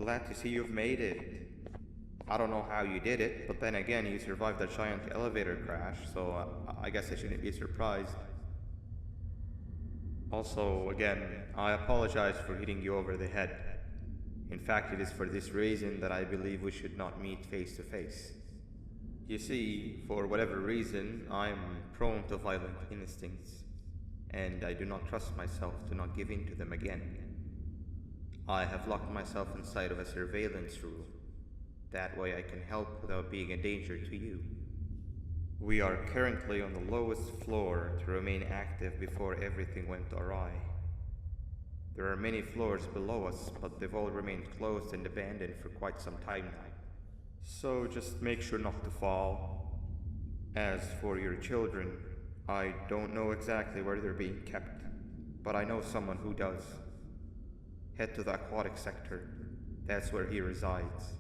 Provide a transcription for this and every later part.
Glad to see you've made it. I don't know how you did it, but then again, you survived a giant elevator crash, so I guess I shouldn't be surprised. Also, again, I apologize for hitting you over the head. In fact, it is for this reason that I believe we should not meet face to face. You see, for whatever reason, I am prone to violent instincts, and I do not trust myself to not give in to them again. I have locked myself inside of a surveillance room. That way I can help without being a danger to you. We are currently on the lowest floor to remain active before everything went awry. There are many floors below us, but they've all remained closed and abandoned for quite some time now. So just make sure not to fall. As for your children, I don't know exactly where they're being kept, but I know someone who does. Head to the aquatic sector. That's where he resides.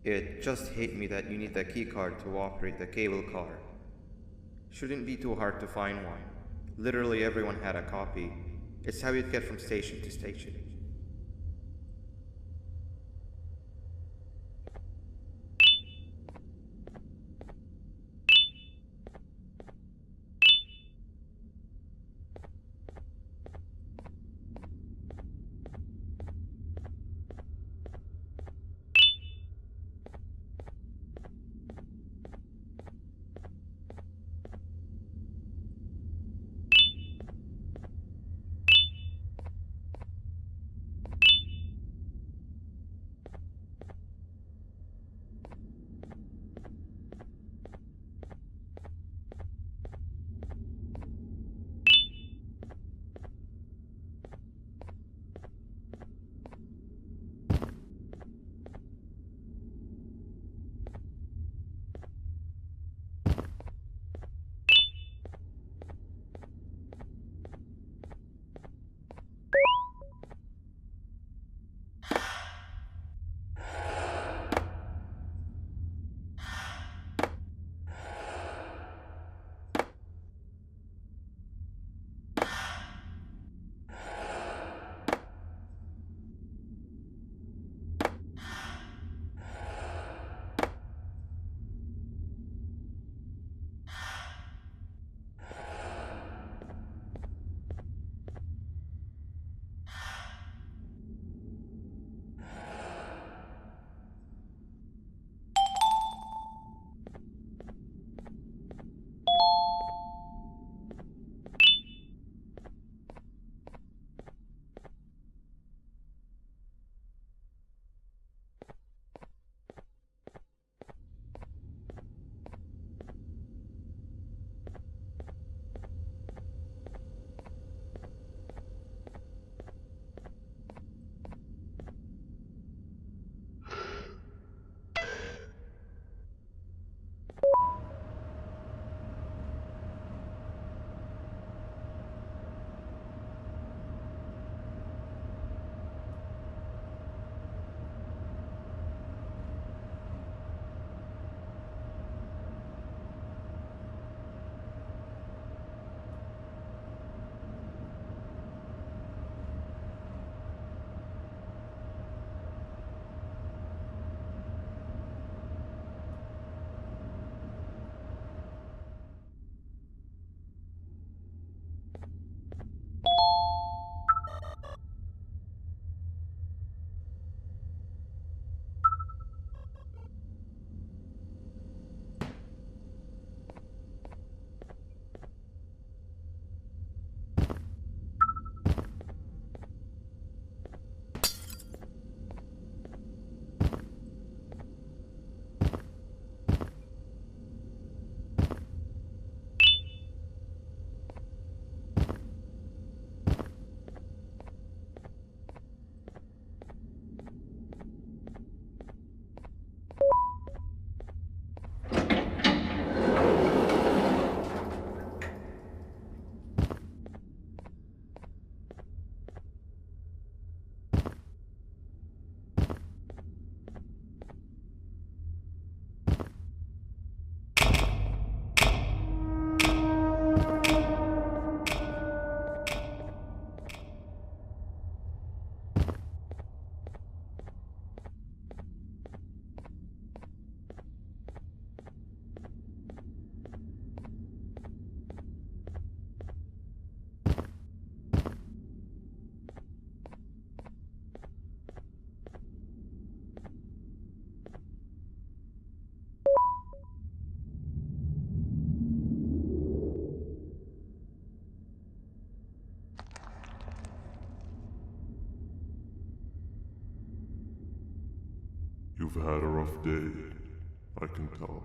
It just hit me that you need the keycard to operate the cable car. Shouldn't be too hard to find one. Literally everyone had a copy. It's how you'd get from station to station. You've had a rough day, I can tell.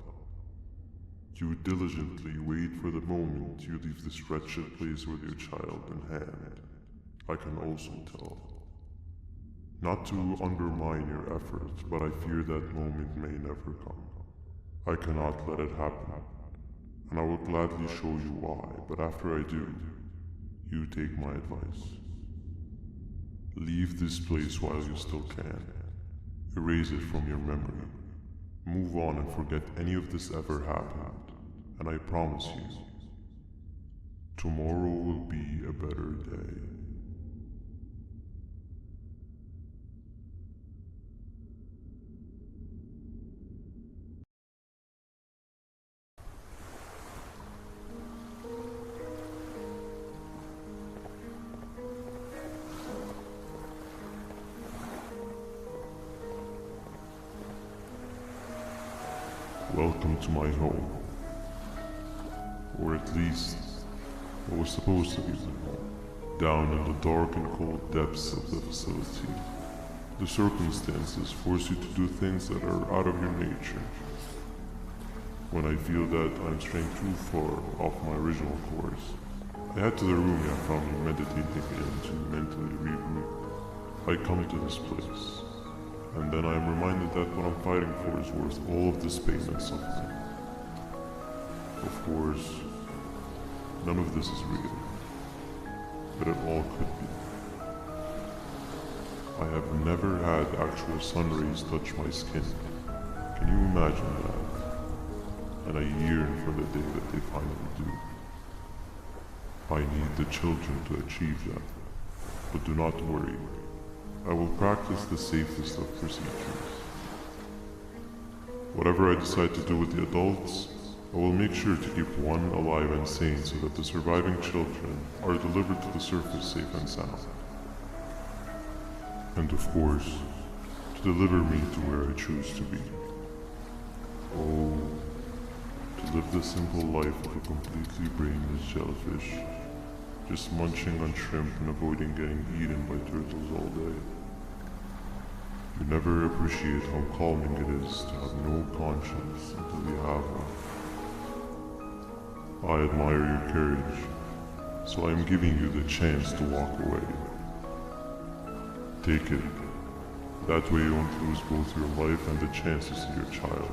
You diligently wait for the moment you leave this wretched place with your child in hand. I can also tell. Not to undermine your efforts, but I fear that moment may never come. I cannot let it happen, and I will gladly show you why, but after I do, you take my advice. Leave this place while you still can. Erase it from your memory. Move on and forget any of this ever happened, and I promise you, tomorrow will be a better day. Welcome to my home. Or at least, what was supposed to be my home. Down in the dark and cold depths of the facility, the circumstances force you to do things that are out of your nature. When I feel that I'm straying too far off my original course, I head to the room I found me meditating in to mentally regroup. I come to this place, and then I am reminded that what I'm fighting for is worth all of this pain and suffering. Of course, none of this is real, but it all could be. I have never had actual sun rays touch my skin. Can you imagine that? And I yearn for the day that they finally do. I need the children to achieve that, but do not worry. I will practice the safest of procedures. Whatever I decide to do with the adults, I will make sure to keep one alive and sane so that the surviving children are delivered to the surface safe and sound. And of course, to deliver me to where I choose to be. Oh, to live the simple life of a completely brainless jellyfish, just munching on shrimp and avoiding getting eaten by turtles all day. You never appreciate how calming it is to have no conscience until you have one. I admire your courage, so I am giving you the chance to walk away. Take it. That way you won't lose both your life and the chance to see your child.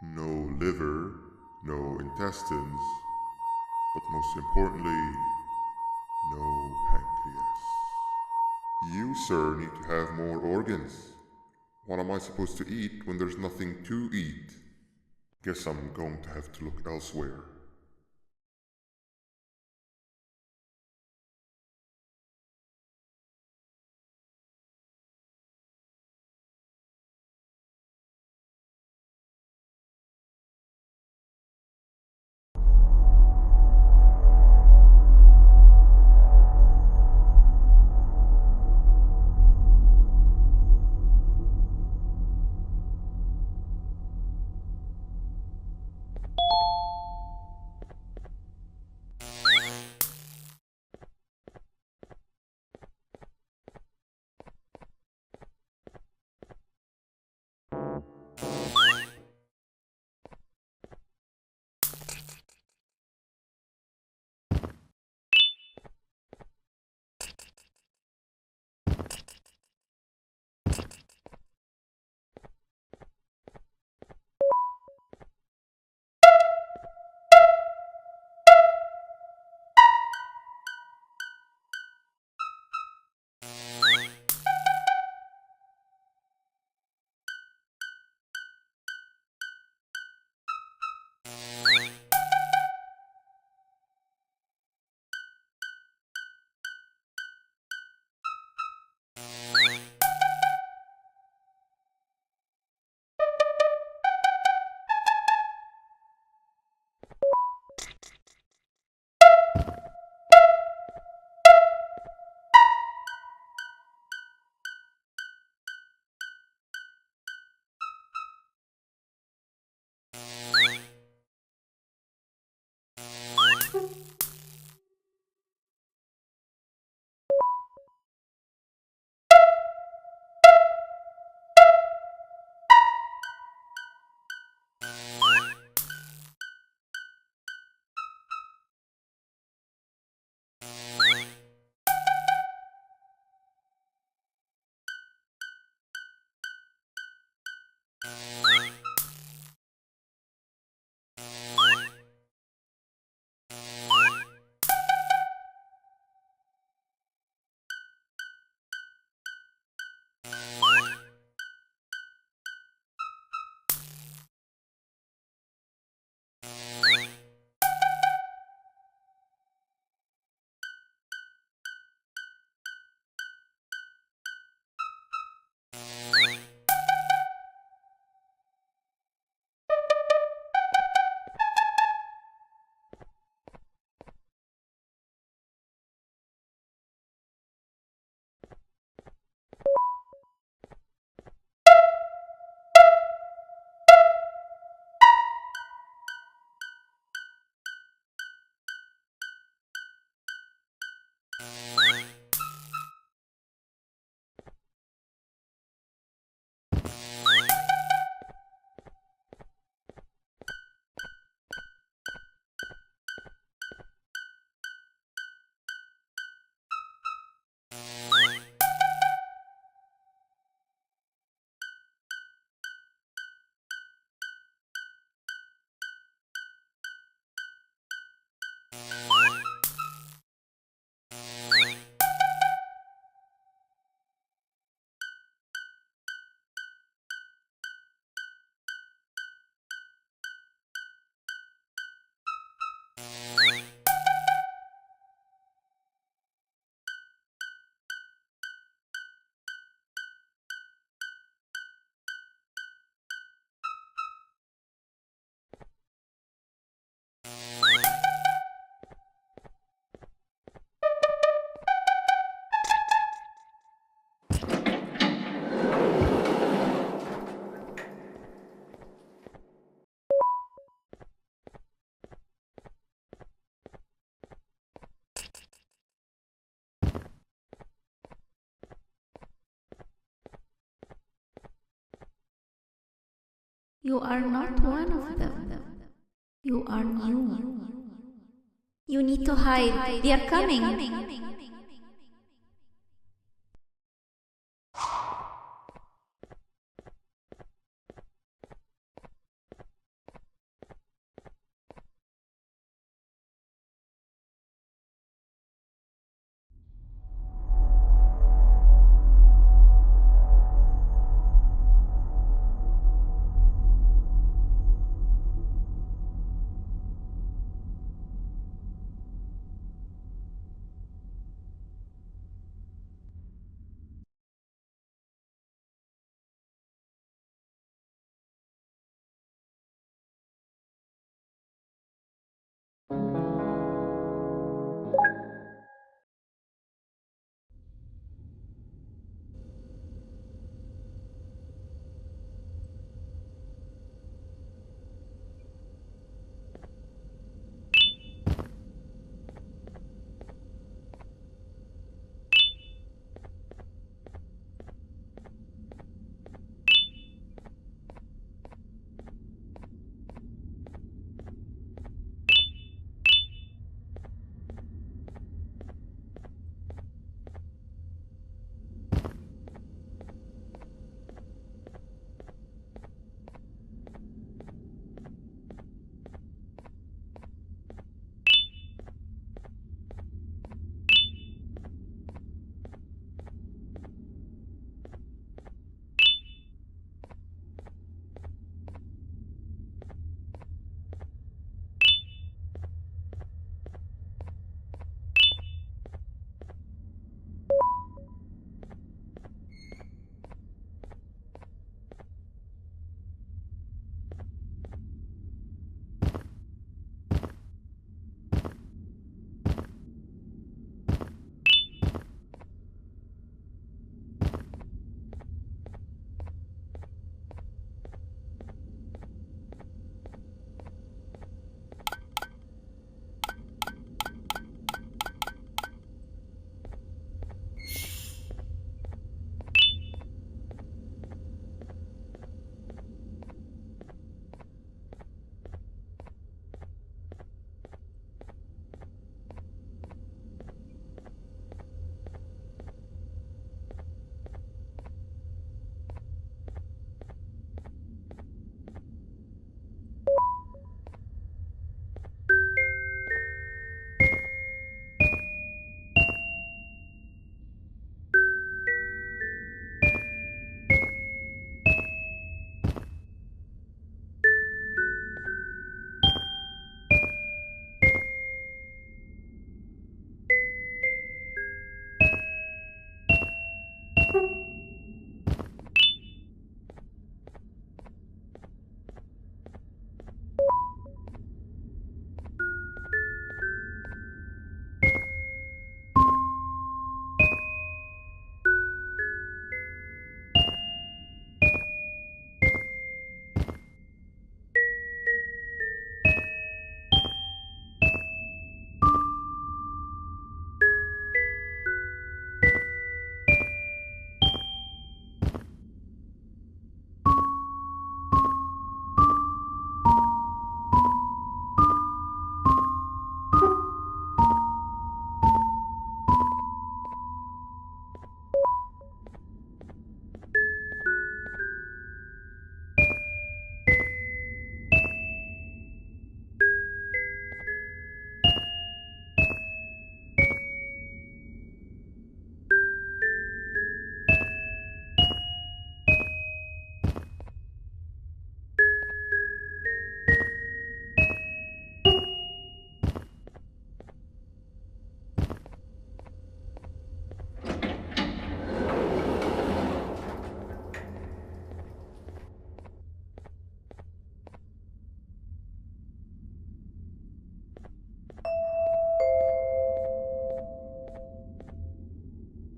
No liver, no intestines, but most importantly, no pancreas. You, sir, need to have more organs. What am I supposed to eat when there's nothing to eat? Guess I'm going to have to look elsewhere. You are not one of them. You are new. You need to hide. They are coming.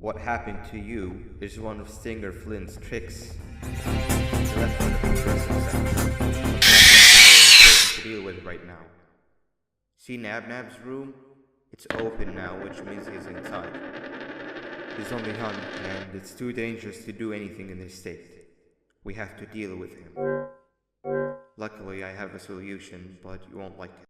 What happened to you is one of Stinger Flynn's tricks. He left for the progressive sector. Important to deal with right now. See Nabnab's room? It's open now, which means he's inside. He's on the hunt, and it's too dangerous to do anything in this state. We have to deal with him. Luckily, I have a solution, but you won't like it.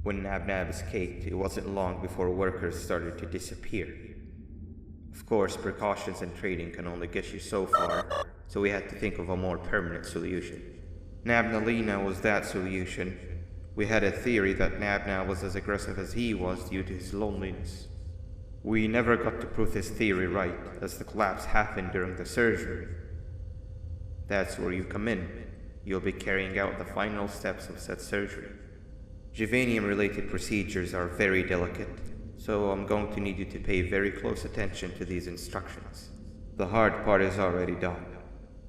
When Nabnab escaped, it wasn't long before workers started to disappear. Of course, precautions and trading can only get you so far, so we had to think of a more permanent solution. Nabnalina was that solution. We had a theory that Nabna was as aggressive as he was due to his loneliness. We never got to prove this theory right, as the collapse happened during the surgery. That's where you come in. You'll be carrying out the final steps of said surgery. Juvanium-related procedures are very delicate, so I'm going to need you to pay very close attention to these instructions. The hard part is already done.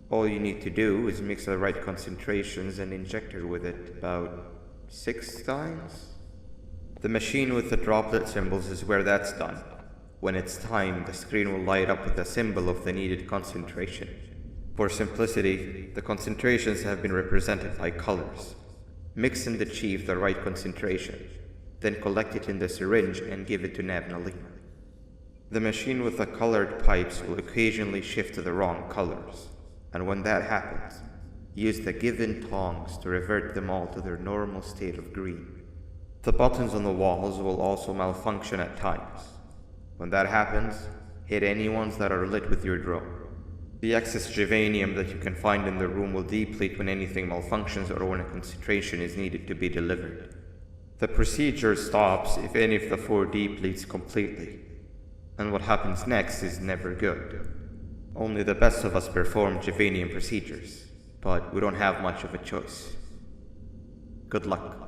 All you need to do is mix the right concentrations and inject her with it about 6 times. The machine with the droplet symbols is where that's done. When it's time, the screen will light up with the symbol of the needed concentration. For simplicity, the concentrations have been represented by colors. Mix and achieve the right concentration, then collect it in the syringe and give it to Nabnalina. The machine with the colored pipes will occasionally shift to the wrong colors, and when that happens, use the given tongs to revert them all to their normal state of green. The buttons on the walls will also malfunction at times. When that happens, hit any ones that are lit with your drone. The excess juvanium that you can find in the room will deplete when anything malfunctions or when a concentration is needed to be delivered. The procedure stops if any of the 4 depletes completely, and what happens next is never good. Only the best of us perform juvanium procedures, but we don't have much of a choice. Good luck.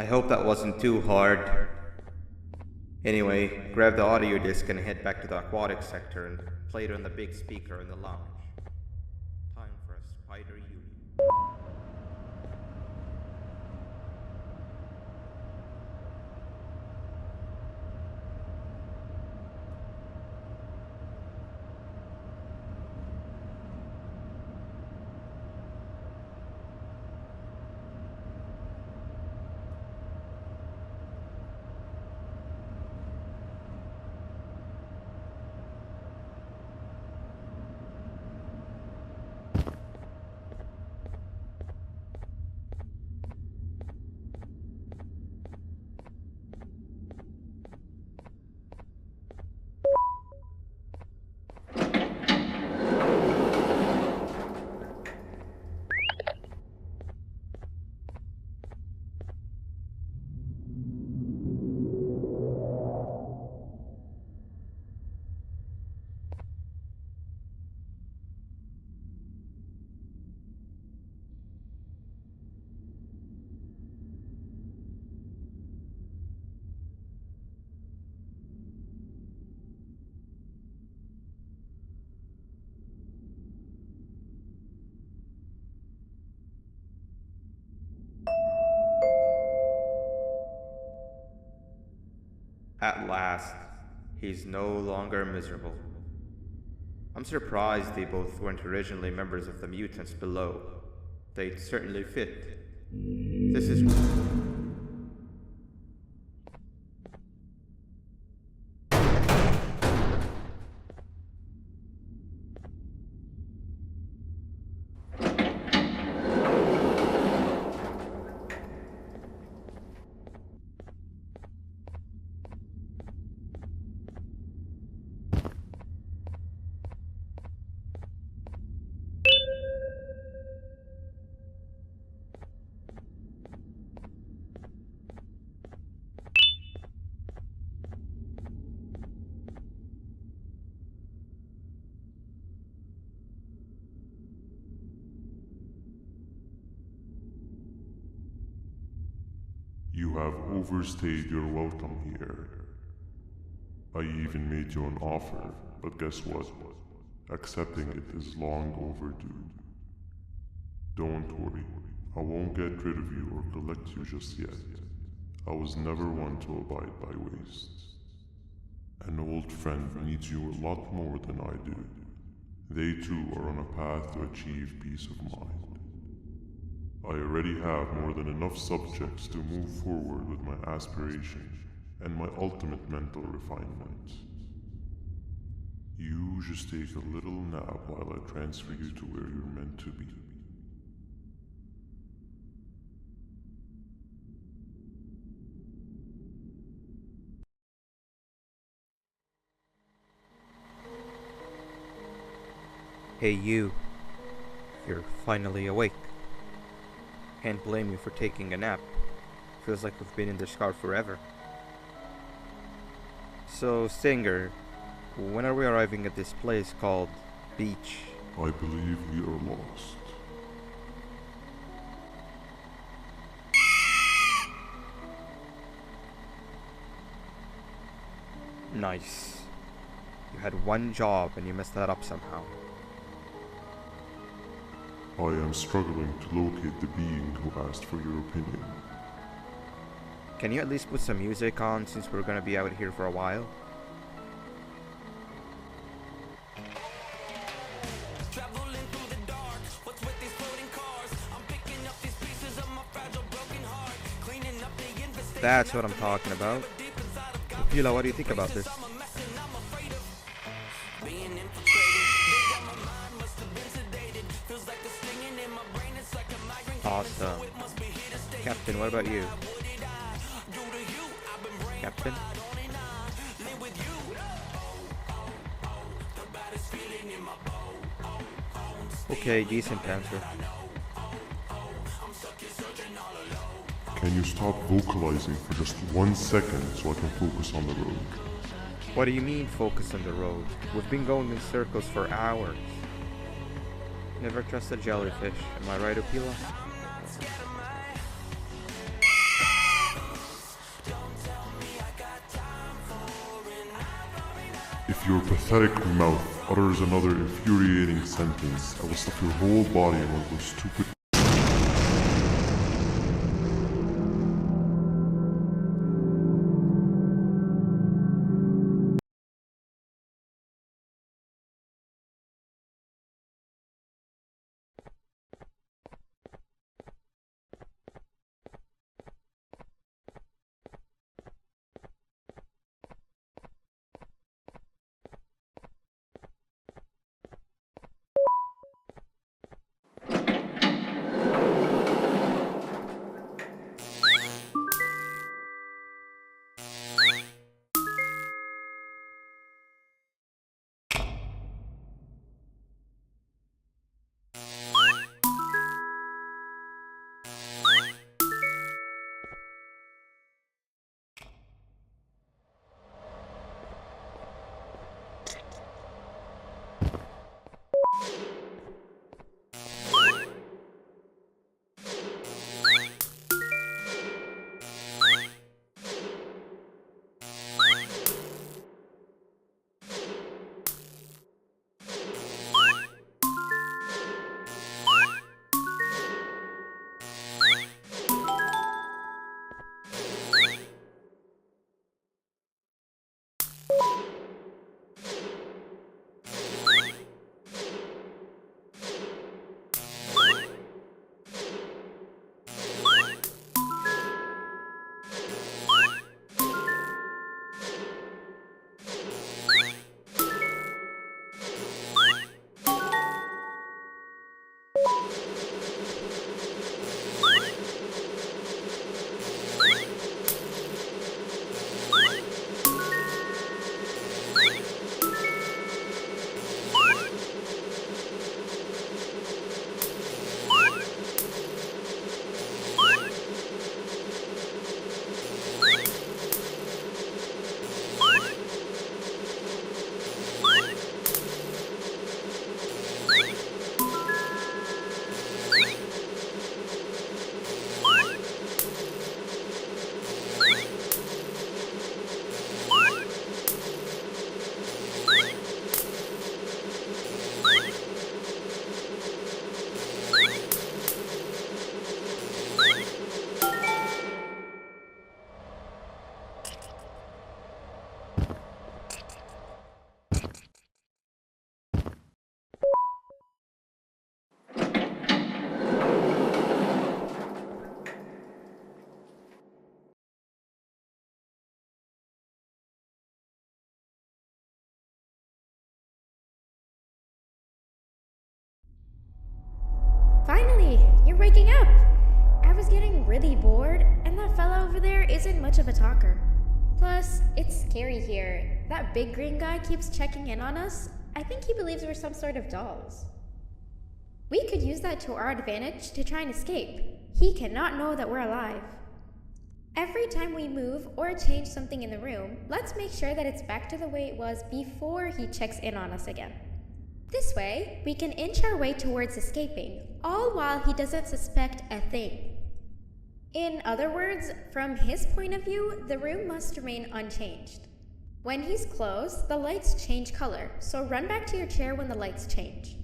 I hope that wasn't too hard. Anyway, grab the audio disc and head back to the aquatic sector and play it on the big speaker in the lounge. Time for a spider union. At last, he's no longer miserable. I'm surprised they both weren't originally members of the mutants below. They'd certainly fit. This is... You have overstayed your welcome here. I even made you an offer, but guess what? Accepting it is long overdue. Don't worry, I won't get rid of you or collect you just yet. I was never one to abide by wastes. An old friend needs you a lot more than I do. They too are on a path to achieve peace of mind. I already have more than enough subjects to move forward with my aspiration and my ultimate mental refinement. You just take a little nap while I transfer you to where you're meant to be. Hey you. You're finally awake. Can't blame you for taking a nap. Feels like we've been in this car forever. So, Stinger, when are we arriving at this place called Beach? I believe we are lost. Nice. You had one job and you messed that up somehow. I am struggling to locate the being who asked for your opinion. Can you at least put some music on since we're gonna be out here for a while? That's what I'm talking about. Pila, what do you think about this? Awesome. Captain, what about you? Captain? Okay, decent answer. Can you stop vocalizing for just 1 second so I can focus on the road? What do you mean focus on the road? We've been going in circles for hours. Never trust a jellyfish, am I right, Opila? If your pathetic mouth utters another infuriating sentence, I will stuff your whole body in one of those stupid. Finally, you're waking up! I was getting really bored, and that fella over there isn't much of a talker. Plus, it's scary here. That big green guy keeps checking in on us. I think he believes we're some sort of dolls. We could use that to our advantage to try and escape. He cannot know that we're alive. Every time we move or change something in the room, let's make sure that it's back to the way it was before he checks in on us again. This way, we can inch our way towards escaping, all while he doesn't suspect a thing. In other words, from his point of view, the room must remain unchanged. When he's close, the lights change color, so run back to your chair when the lights change.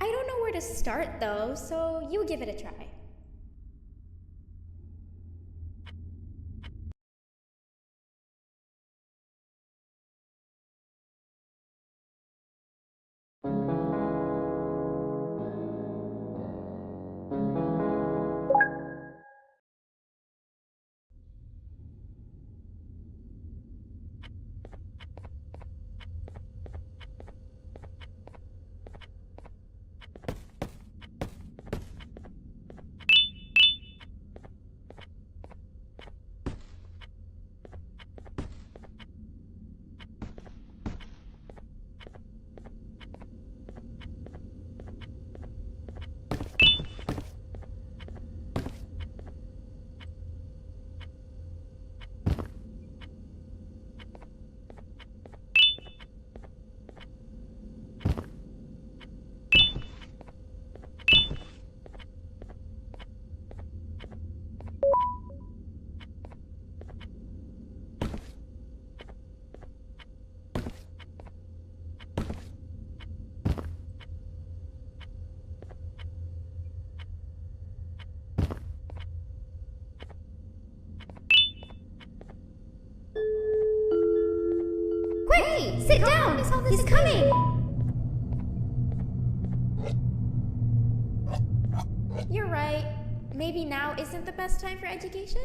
I don't know where to start though, so you give it a try. Sit down! He's coming! You're right. Maybe now isn't the best time for education?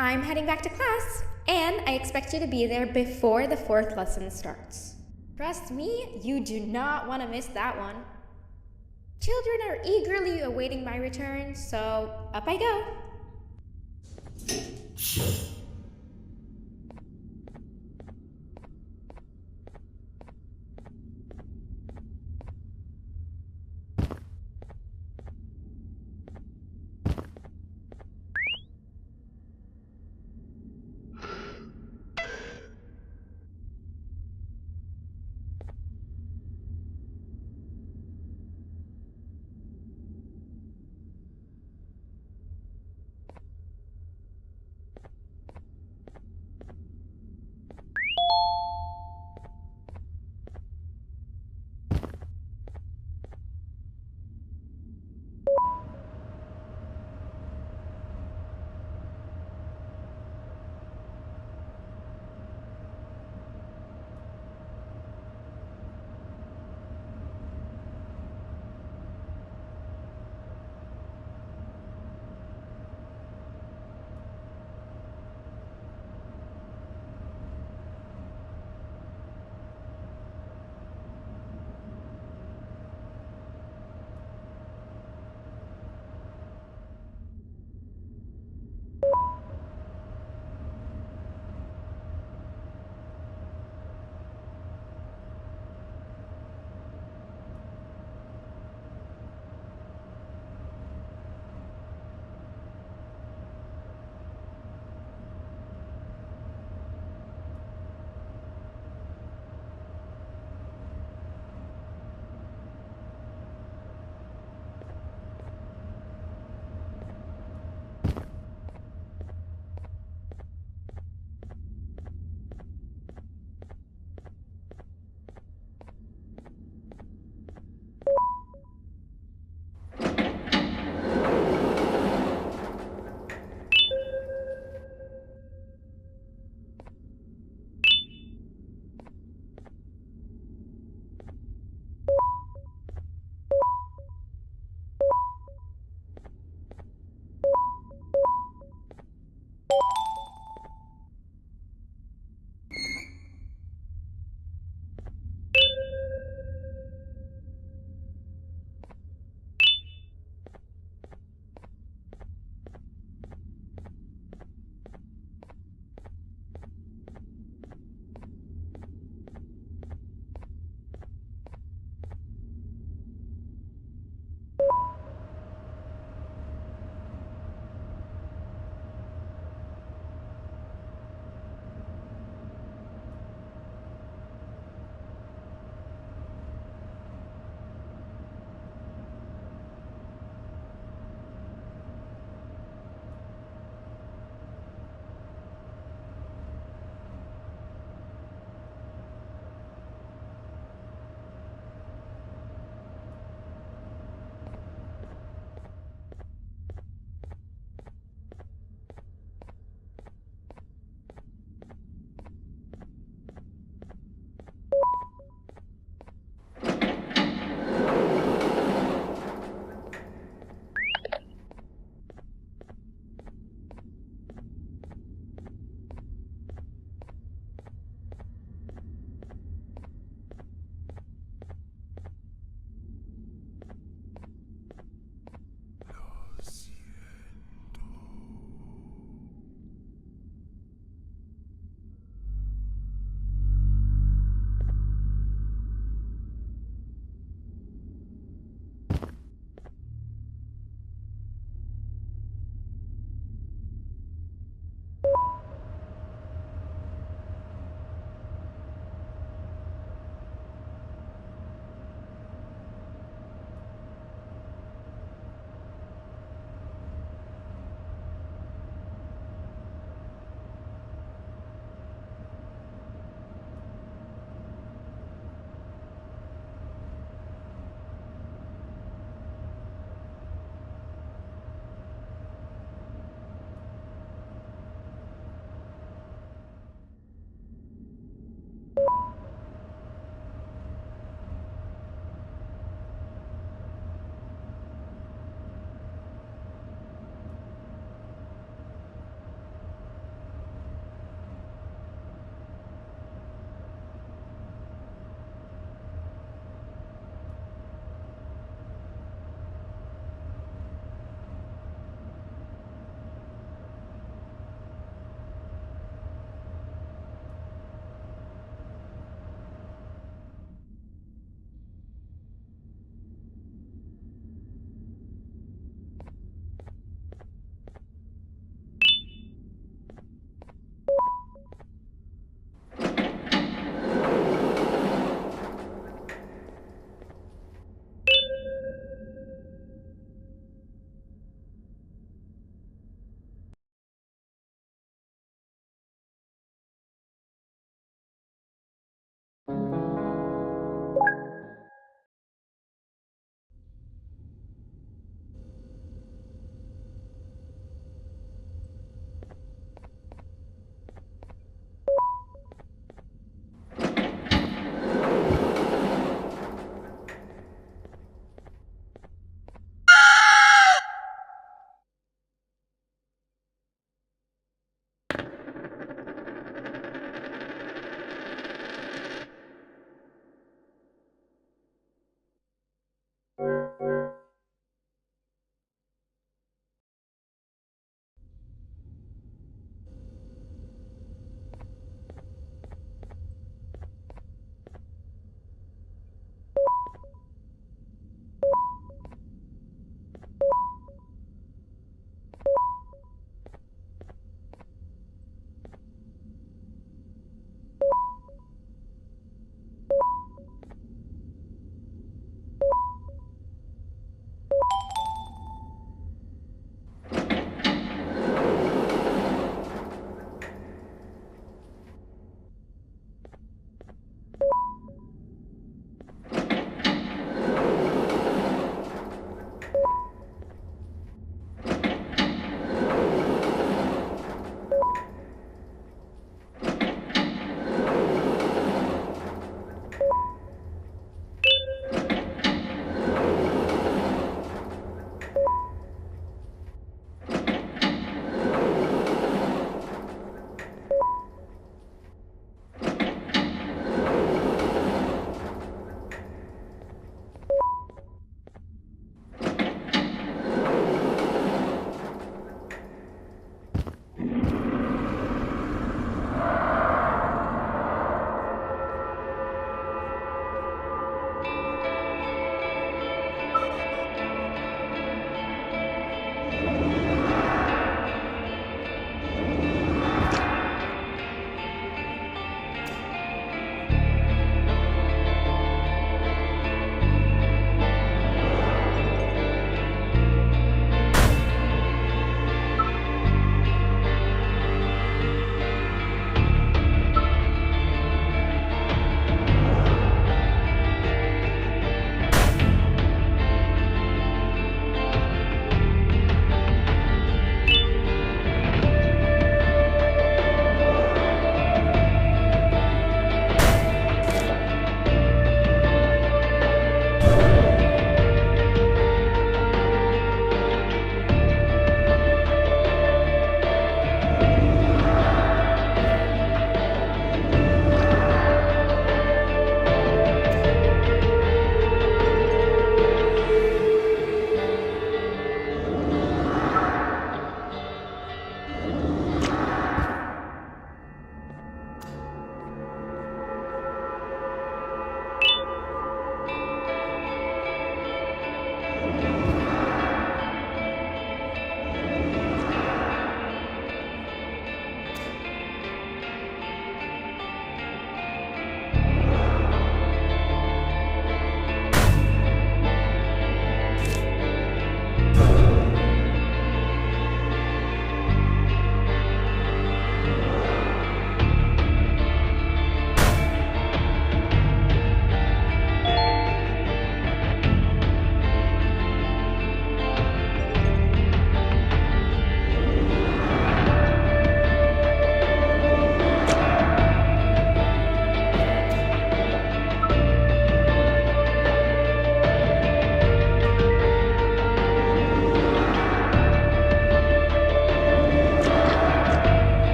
I'm heading back to class, and I expect you to be there before the fourth lesson starts. Trust me, you do not want to miss that one. Children are eagerly awaiting my return, so up I go.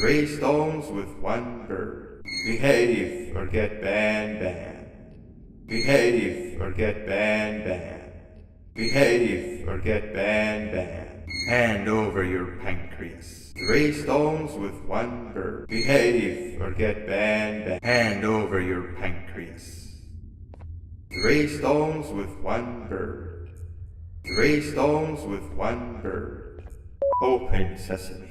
3 stones with 1 bird. Behave or get BanBan. Behave or get BanBan. Behave or get BanBan. Hand over your pancreas. 3 stones with 1 bird. Behave or get BanBan. Hand over your pancreas. 3 stones with 1 bird. 3 stones with 1 bird. Open sesame.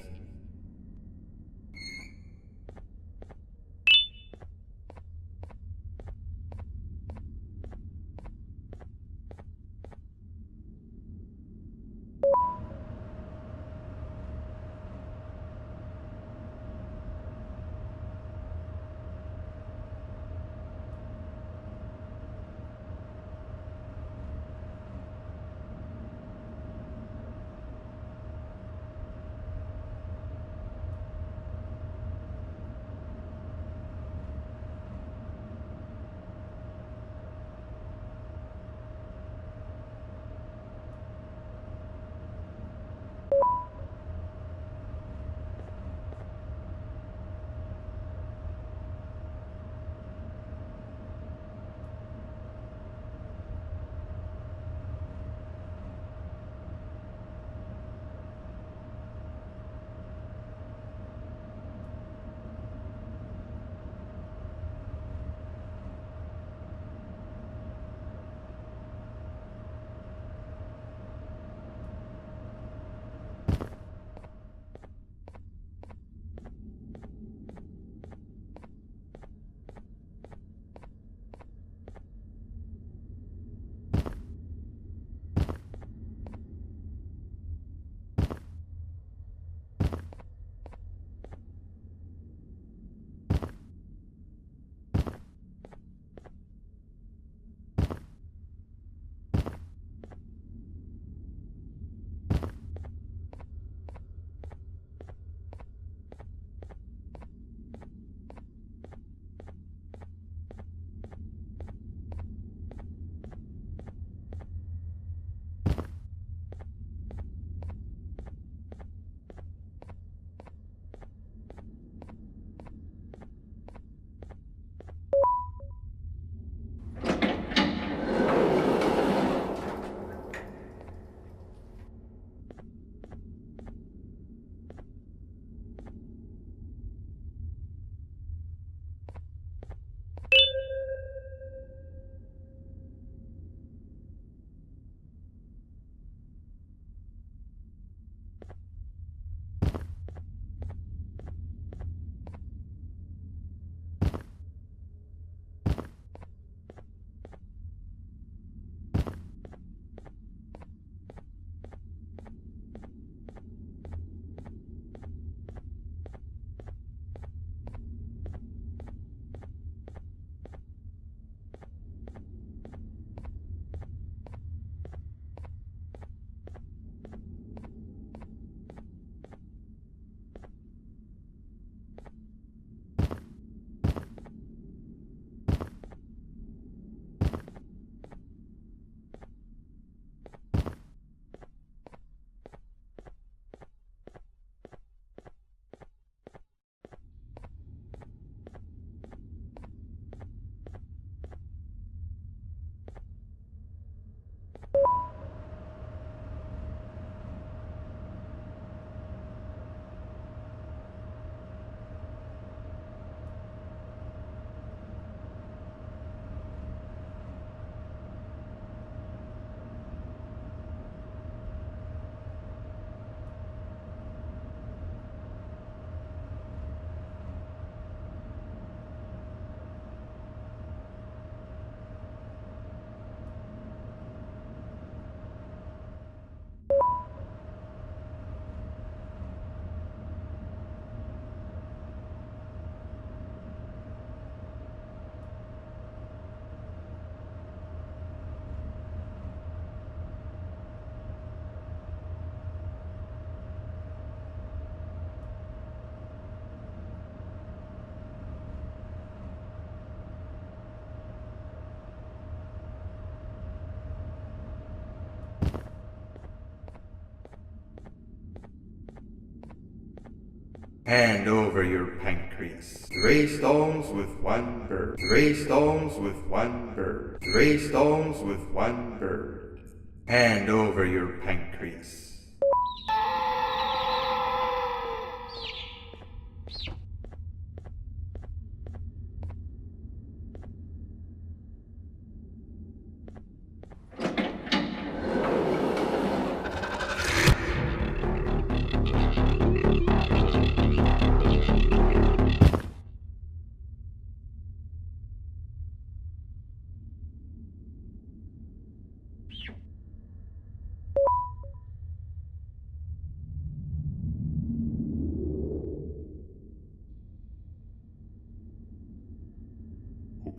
Hand over your pancreas. 3 stones with 1 bird. 3 stones with 1 bird. 3 stones with 1 bird. Hand over your pancreas.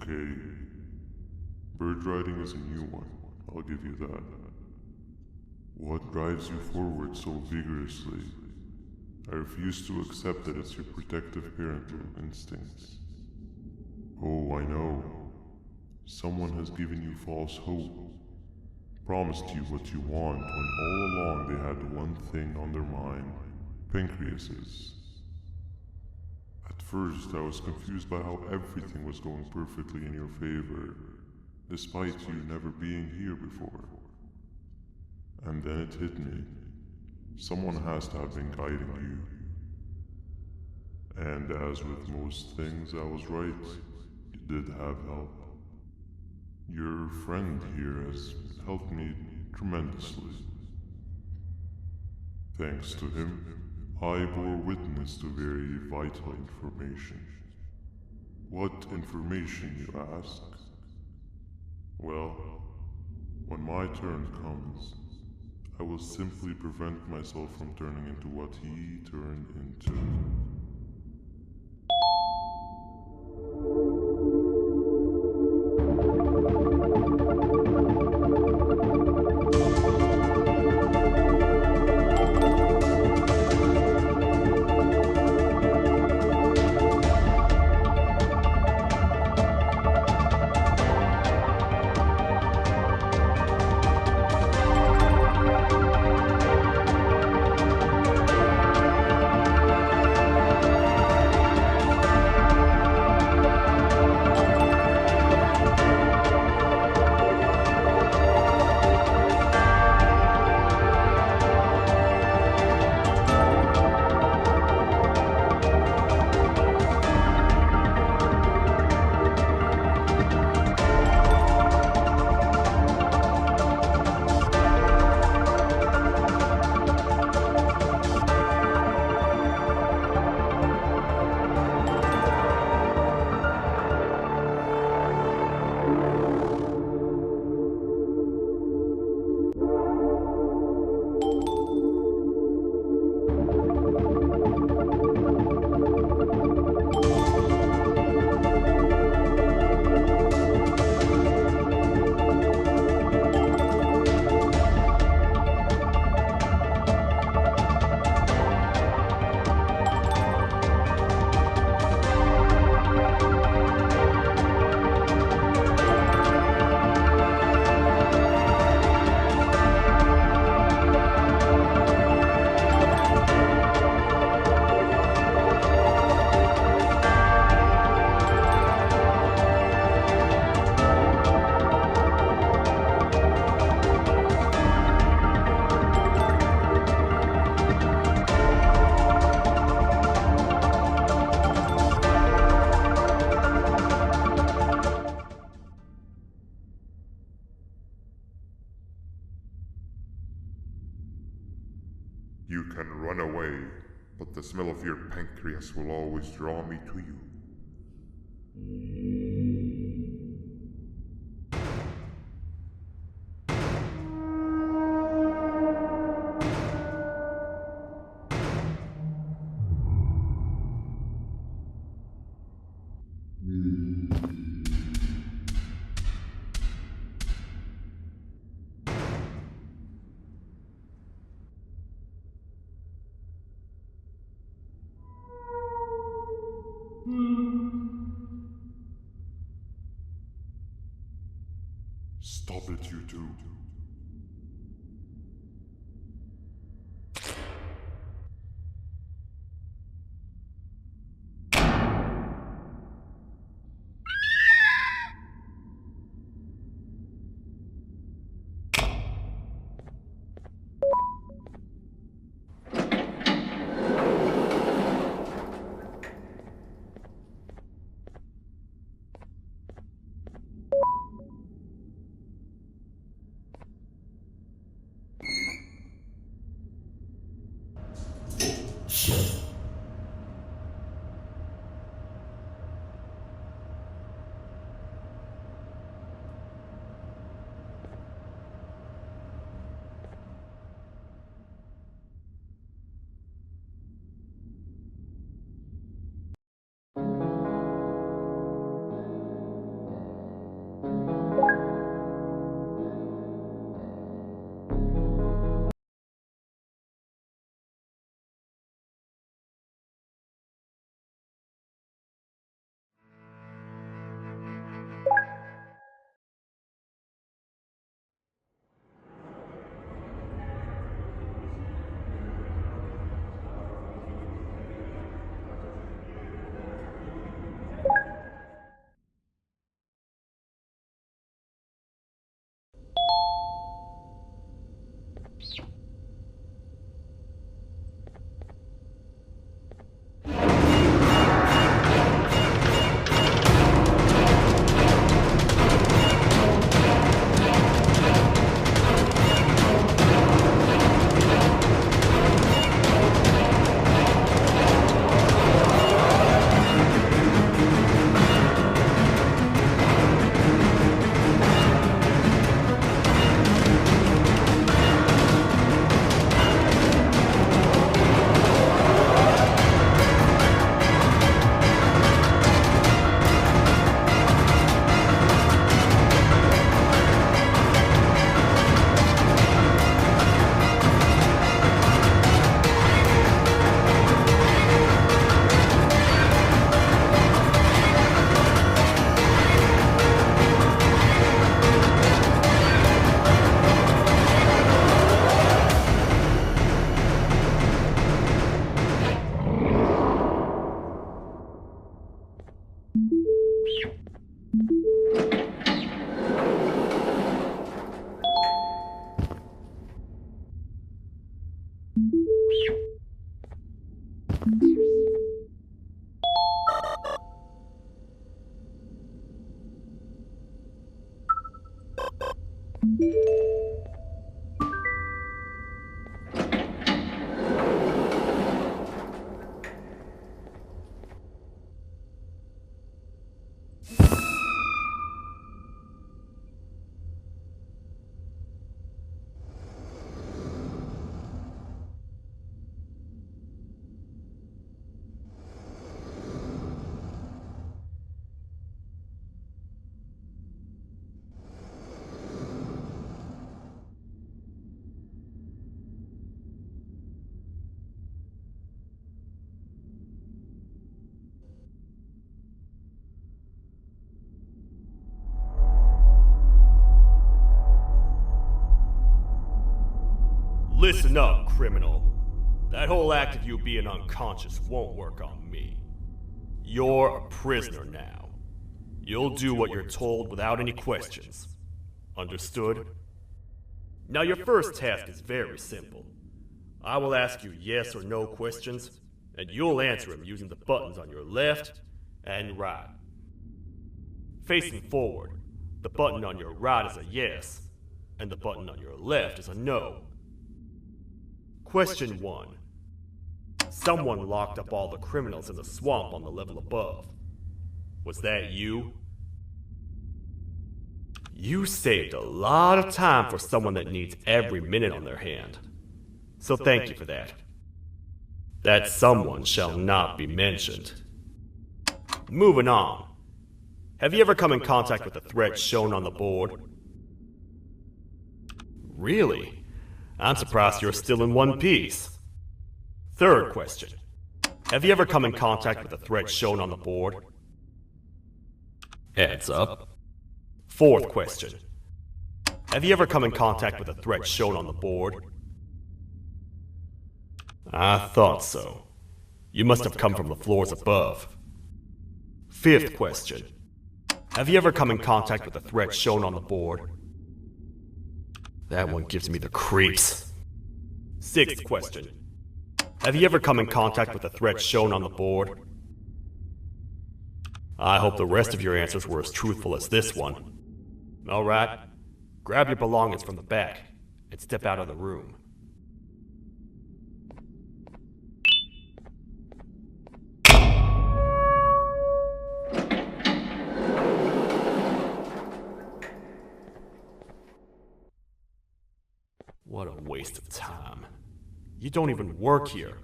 Okay. Bird riding is a new one, I'll give you that. What drives you forward so vigorously? I refuse to accept that it's your protective parental instincts. Oh, I know. Someone has given you false hope. Promised you what you want when all along they had one thing on their mind. Pancreases. At first, I was confused by how everything was going perfectly in your favor, despite you never being here before. And then it hit me. Someone has to have been guiding you. And as with most things, I was right. You did have help. Your friend here has helped me tremendously. Thanks to him, I bore witness to very vital information. What information, you ask? Well, when my turn comes, I will simply prevent myself from turning into what he turned into. You can run away, but the smell of your pancreas will always draw me to you. Stop it, you two. Listen up, criminal. That whole act of you being unconscious won't work on me. You're a prisoner now. You'll do what you're told without any questions. Understood? Now your first task is very simple. I will ask you yes or no questions, and you'll answer them using the buttons on your left and right. Facing forward, the button on your right is a yes, and the button on your left is a no. Question 1. Someone locked up all the criminals in the swamp on the level above. Was that you? You saved a lot of time for someone that needs every minute on their hand. So thank you for that. That someone shall not be mentioned. Moving on. Have you ever come in contact with the threat shown on the board? Really? I'm surprised you're still in one piece. Third question. Have you ever come in contact with the threat shown on the board? Heads up. Fourth question. Have you ever come in contact with the threat shown on the board? I thought so. You must have come from the floors above. Fifth question. Have you ever come in contact with the threat shown on the board? That one gives me the creeps. Sixth question. Have you ever come in contact with the threat shown on the board? I hope the rest of your answers were as truthful as this one. Alright, grab your belongings from the back and step out of the room. What a waste of time. You don't even work here.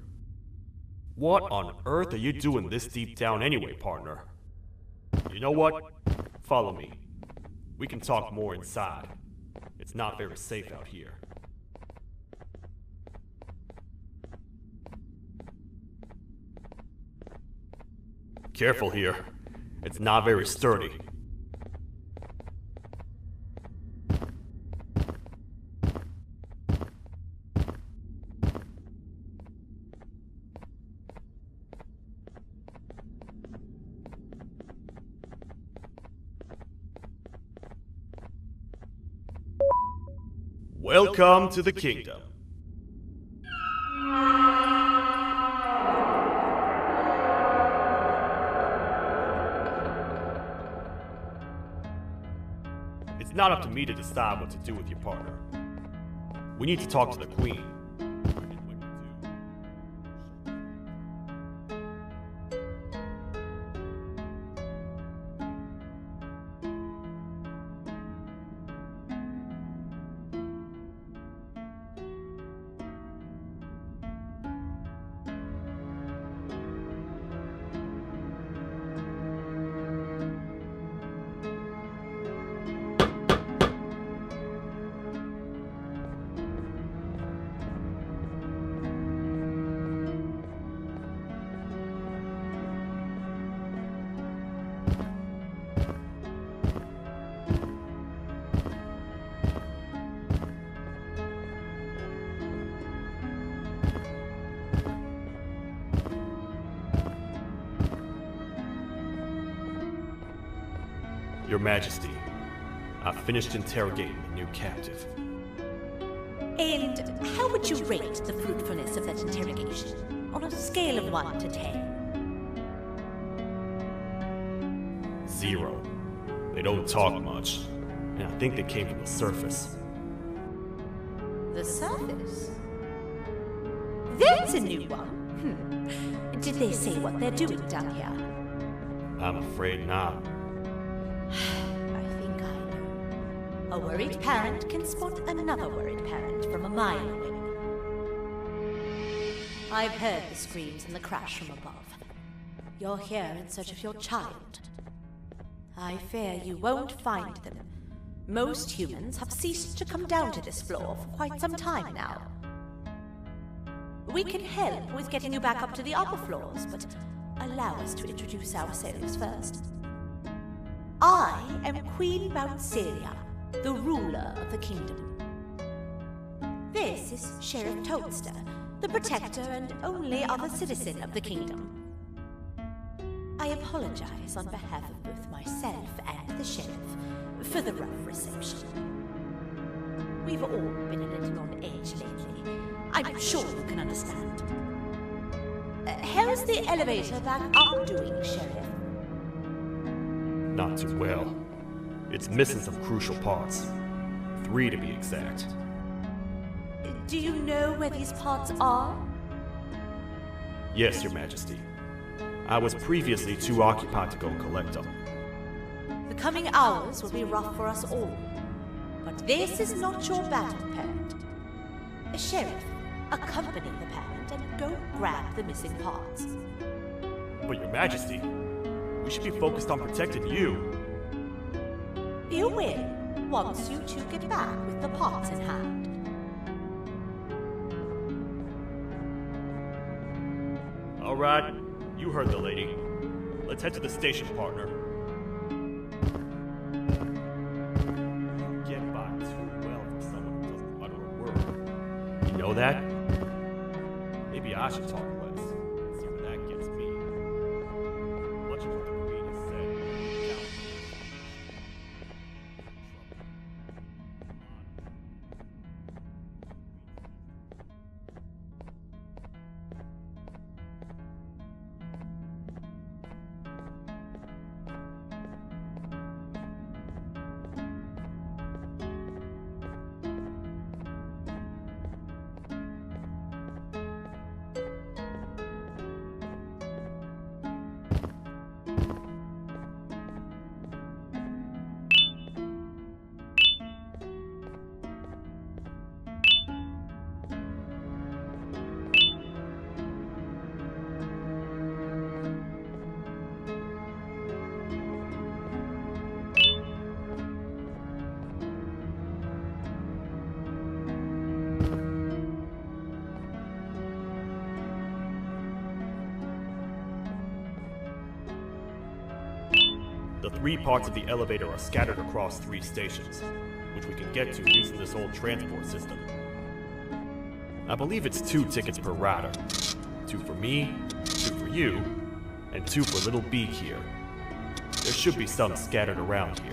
What on earth are you doing this deep down anyway, partner? You know what? Follow me. We can talk more inside. It's not very safe out here. Careful here. It's not very sturdy. Welcome to the kingdom. It's not up to me to decide what to do with your partner. We need to talk to the queen. Your Majesty, I've finished interrogating the new captive. And how would you rate the fruitfulness of that interrogation? On a scale of 1 to 10? 0. They don't talk much, and I think they came from the surface. The surface? That's a new one. Did they say what they're doing down here? I'm afraid not. I think I know. A worried parent can spot another worried parent from a mile away. I've heard the screams and the crash from above. You're here in search of your child. I fear you won't find them. Most humans have ceased to come down to this floor for quite some time now. We can help with getting you back up to the upper floors, but allow us to introduce ourselves first. I am Queen Bouncelia, the ruler of the kingdom. This is Sheriff Toadster, the protector and only other citizen of the kingdom. I apologize on behalf of both myself and the sheriff for the rough reception. We've all been a little on edge lately. I'm sure you can understand. How's the elevator back up doing, Sheriff? Not too well. It's missing some crucial parts. 3 to be exact. Do you know where these parts are? Yes, Your Majesty. I was previously too occupied to go collect them. The coming hours will be rough for us all. But this is not your battle, parent. Sheriff, accompany the parent and go grab the missing parts. But Your Majesty, we should be focused on protecting you. You will, once you two get back with the parts in hand. All right, you heard the lady. Let's head to the station, partner. You get by too well from someone who doesn't utter a word. You know that? Maybe I should talk less and see where that gets me. Much of what the Queen has said. The 3 parts of the elevator are scattered across 3 stations, which we can get to using this old transport system. I believe it's 2 tickets per rider. 2 for me, 2 for you, and 2 for Little Beak here. There should be some scattered around here.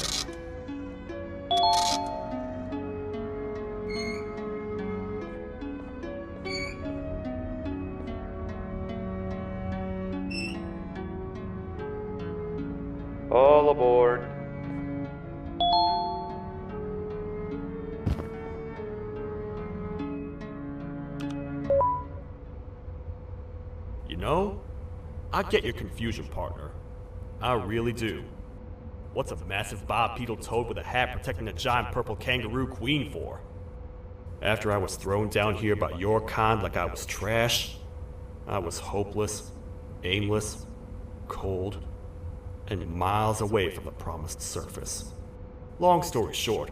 All aboard. You know, I get your confusion, partner. I really do. What's a massive bipedal toad with a hat protecting a giant purple kangaroo queen for? After I was thrown down here by your kind like I was trash, I was hopeless, aimless, cold, and miles away from the promised surface. Long story short,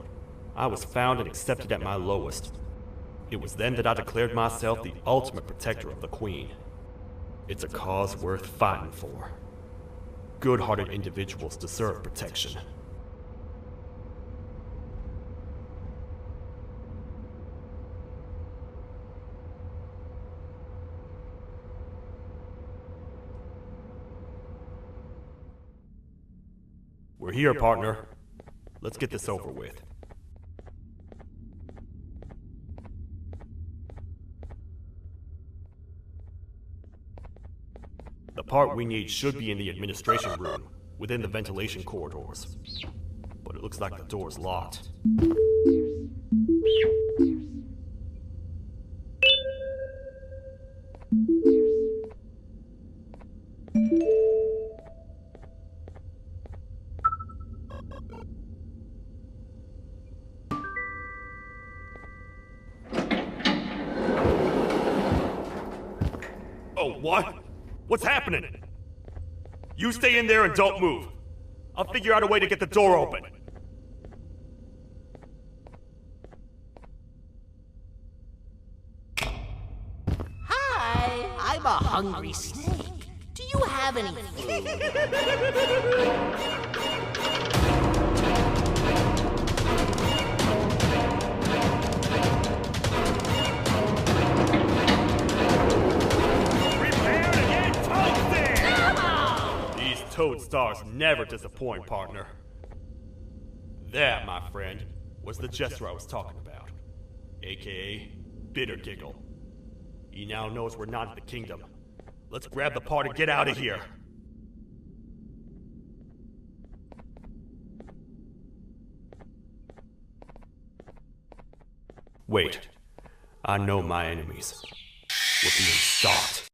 I was found and accepted at my lowest. It was then that I declared myself the ultimate protector of the Queen. It's a cause worth fighting for. Good-hearted individuals deserve protection. We're here, partner. Let's get this over with. The part we need should be in the administration room, within the ventilation corridors. But it looks like the door's locked. Oh, what? What's happening? You stay in there and don't move. I'll figure out a way to get the door open. Hi, I'm a hungry snake. Do you have any food? Prepare to get toasted! These toad stars never disappoint, partner. That, my friend, was the jester I was talking about. AKA Bitter Giggle. He now knows we're not in the kingdom. Let's grab the part and get out of here. Wait. I know my enemies. We're being stalked.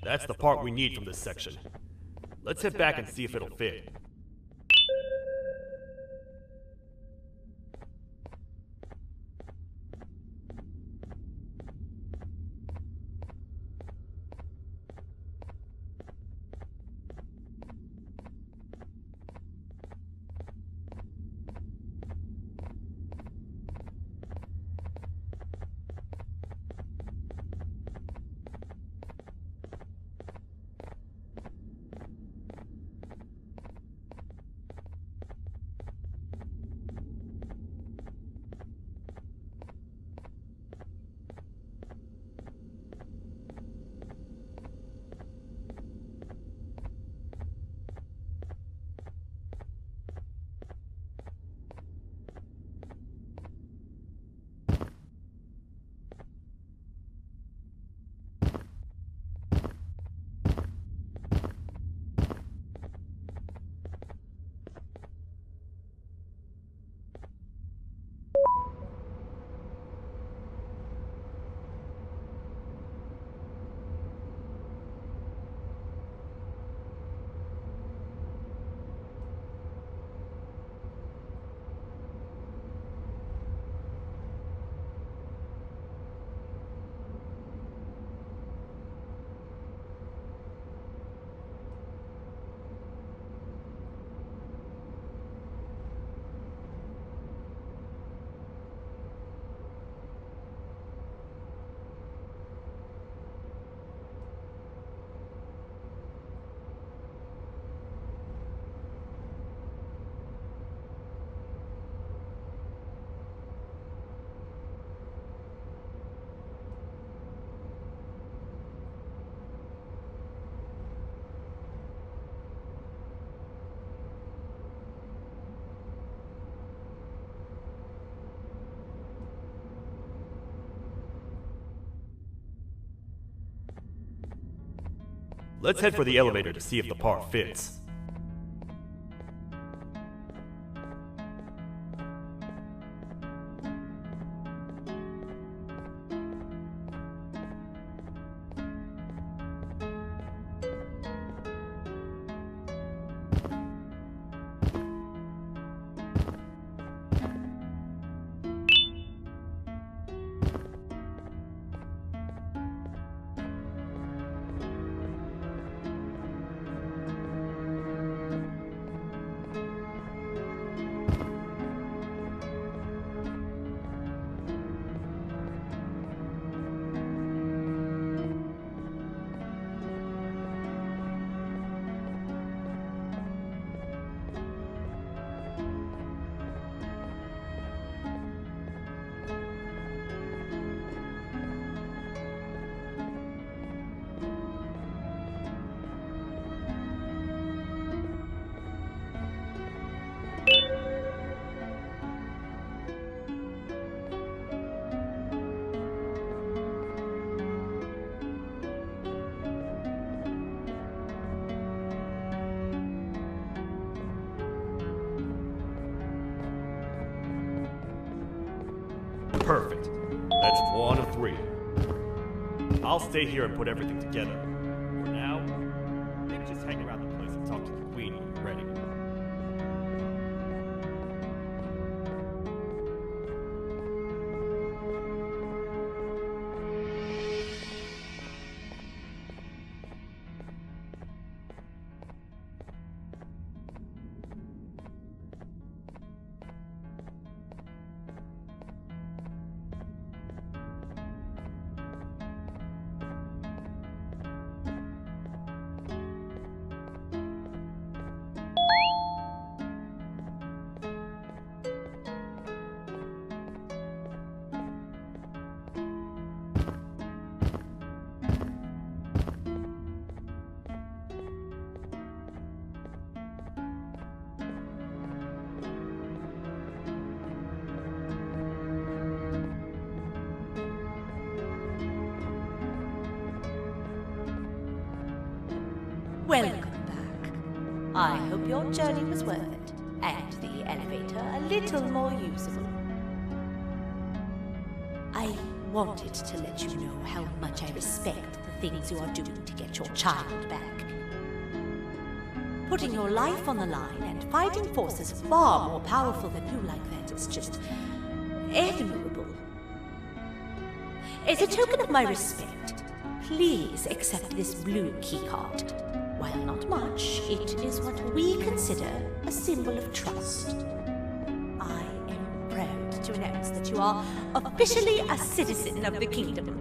That's the part we need from this section. Let's head back and see if it'll fit. Let's head for the elevator to see if the part fits. Perfect. That's 1 of 3. I'll stay here and put everything together. For now, maybe just hang around the place and talk to the Queen when you're ready. Welcome back. I hope your journey was worth it, and the elevator a little more usable. I wanted to let you know how much I respect the things you are doing to get your child back. Putting your life on the line and fighting forces far more powerful than you like that is just admirable. As a token of my respect, please accept this blue keycard. While not much, it is what we consider a symbol of trust. I am proud to announce that you are officially a citizen of the kingdom.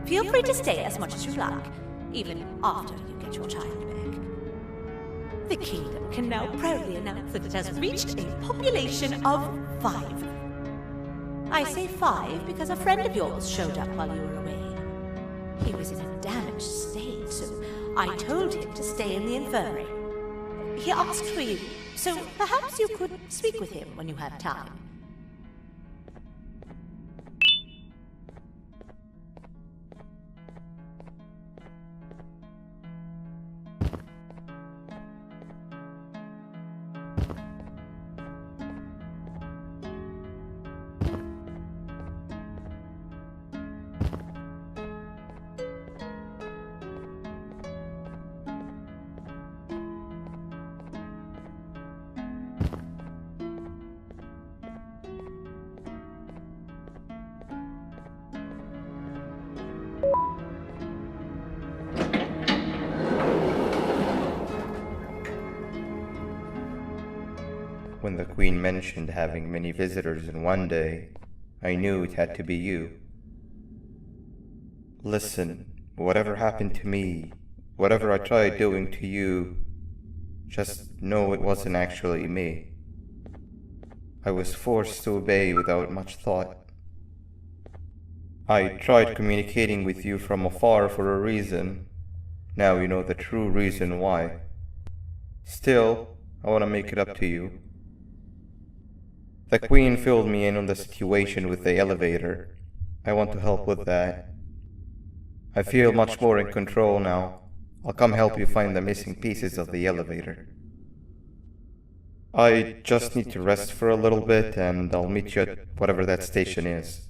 Feel free to stay as much as you like, even after you get your child back. The kingdom can now proudly announce that it has reached a population of 5. I say 5 because a friend of yours showed up while you were away. He was in a damaged state, so I told him to stay in the infirmary. He asked for you, so perhaps you could speak with him when you have time. When the Queen mentioned having many visitors in one day, I knew it had to be you. Listen, whatever happened to me, whatever I tried doing to you, just know it wasn't actually me. I was forced to obey without much thought. I tried communicating with you from afar for a reason. Now you know the true reason why. Still, I want to make it up to you. The Queen filled me in on the situation with the elevator. I want to help with that. I feel much more in control now. I'll come help you find the missing pieces of the elevator. I just need to rest for a little bit, and I'll meet you at whatever that station is.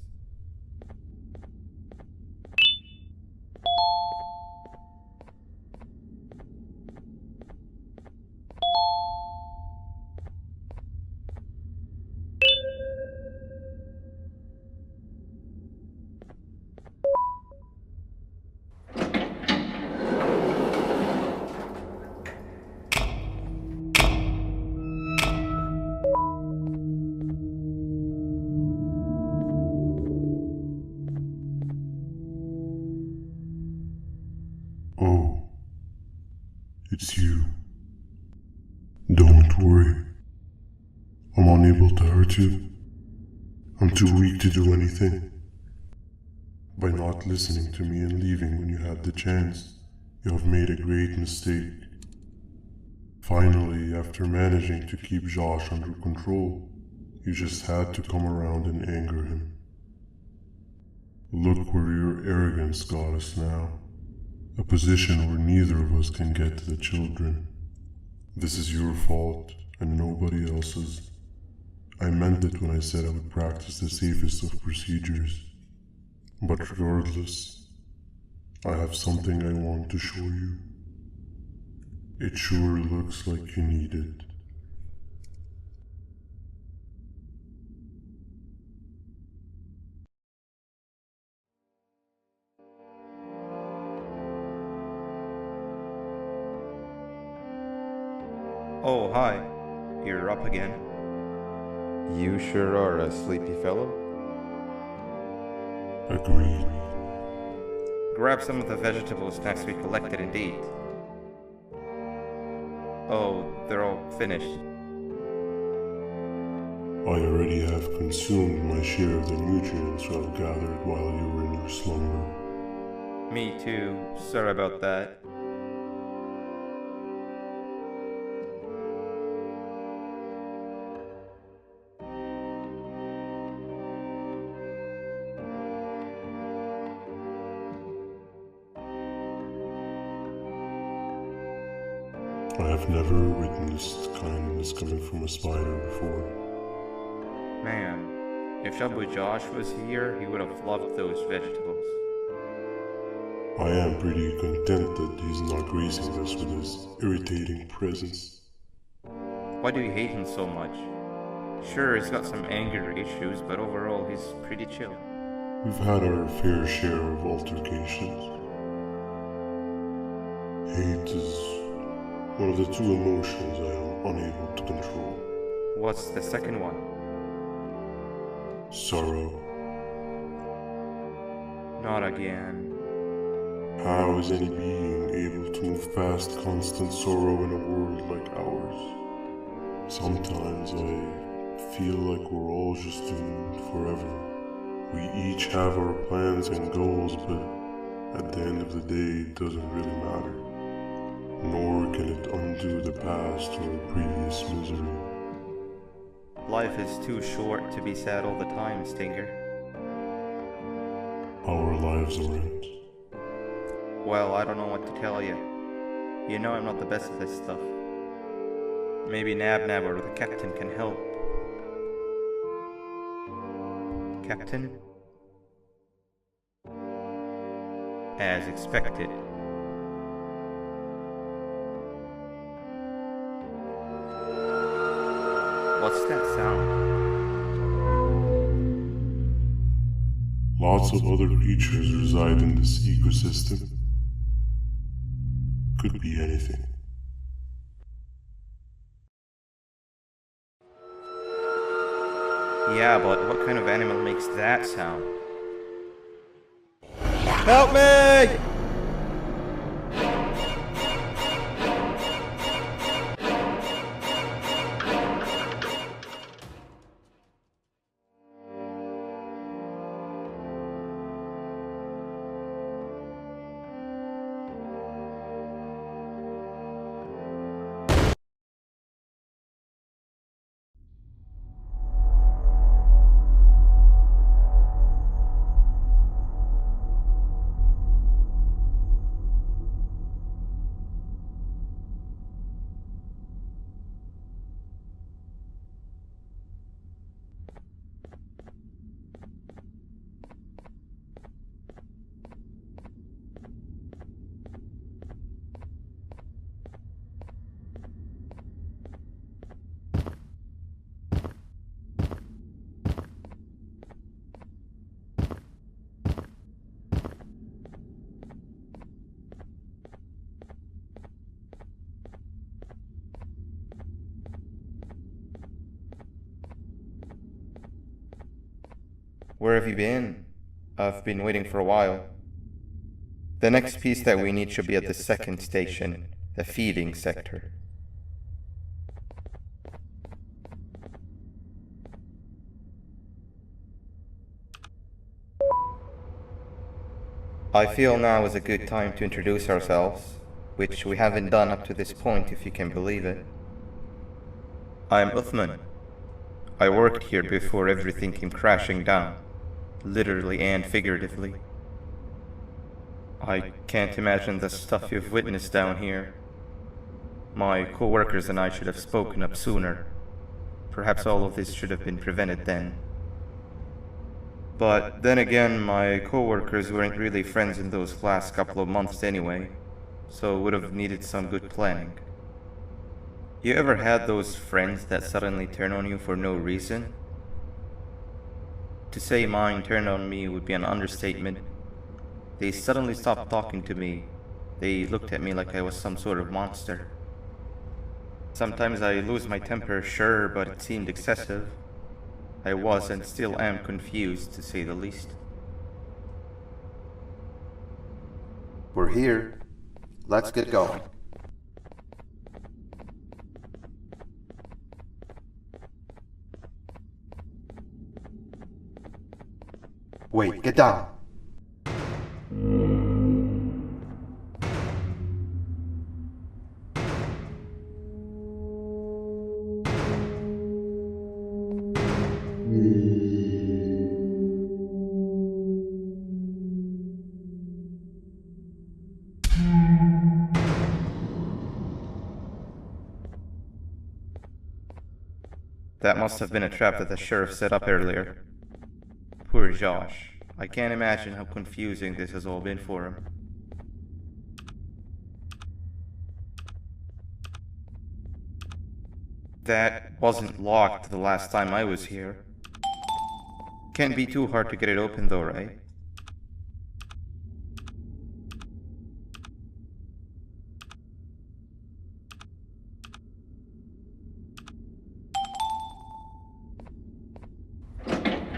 Oh, it's you. Don't worry. I'm unable to hurt you. I'm too weak to do anything. By not listening to me and leaving when you had the chance, you have made a great mistake. Finally, after managing to keep Josh under control, you just had to come around and anger him. Look where your arrogance got us now. A position where neither of us can get to the children. This is your fault and nobody else's. I meant it when I said I would practice the safest of procedures. But regardless, I have something I want to show you. It sure looks like you need it. Oh, hi. You're up again. You sure are a sleepy fellow. Agreed. Grab some of the vegetable snacks we collected indeed. Oh, they're all finished. I already have consumed my share of the nutrients you have gathered while you were in your slumber. Me too. Sorry about that. I have never witnessed kindness coming from a spider before. Man, if Shabu Josh was here, he would have loved those vegetables. I am pretty content that he's not gracing us with his irritating presence. Why do you hate him so much? Sure, he's got some anger issues, but overall he's pretty chill. We've had our fair share of altercations. Hate is one of the two emotions I am unable to control. What's the second one? Sorrow. Not again. How is any being able to move past constant sorrow in a world like ours? Sometimes I feel like we're all just doomed forever. We each have our plans and goals, but at the end of the day, it doesn't really matter. Nor can it undo the past or a previous misery. Life is too short to be sad all the time, Stinger. Our lives aren't. Well, I don't know what to tell you. You know I'm not the best at this stuff. Maybe Nab or the captain can help. Captain? As expected. What's that sound? Lots of other creatures reside in this ecosystem. Could be anything. Yeah, but what kind of animal makes that sound? Help me! Where have you been? I've been waiting for a while. The next piece that we need should be at the second station, the feeding sector. I feel now is a good time to introduce ourselves, which we haven't done up to this point, if you can believe it. I'm Uthman. I worked here before everything came crashing down, literally and figuratively. I can't imagine the stuff you've witnessed down here. My co-workers and I should have spoken up sooner. Perhaps all of this should have been prevented then. But then again, my co-workers weren't really friends in those last couple of months anyway, so would have needed some good planning. You ever had those friends that suddenly turn on you for no reason? To say mine turned on me would be an understatement. They suddenly stopped talking to me. They looked at me like I was some sort of monster. Sometimes I lose my temper, sure, but it seemed excessive. I was and still am confused, to say the least. We're here. Let's get going. Wait, get down. That must have been a trap that the sheriff set up earlier. Poor Josh. I can't imagine how confusing this has all been for him. That wasn't locked the last time I was here. Can't be too hard to get it open though, right?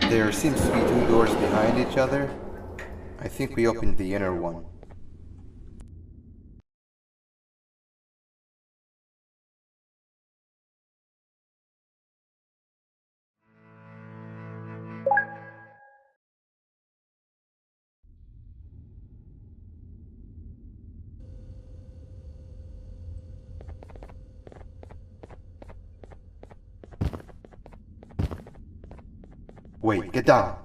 There seems to be two doors behind each other. I think we opened the inner one. Wait, get down.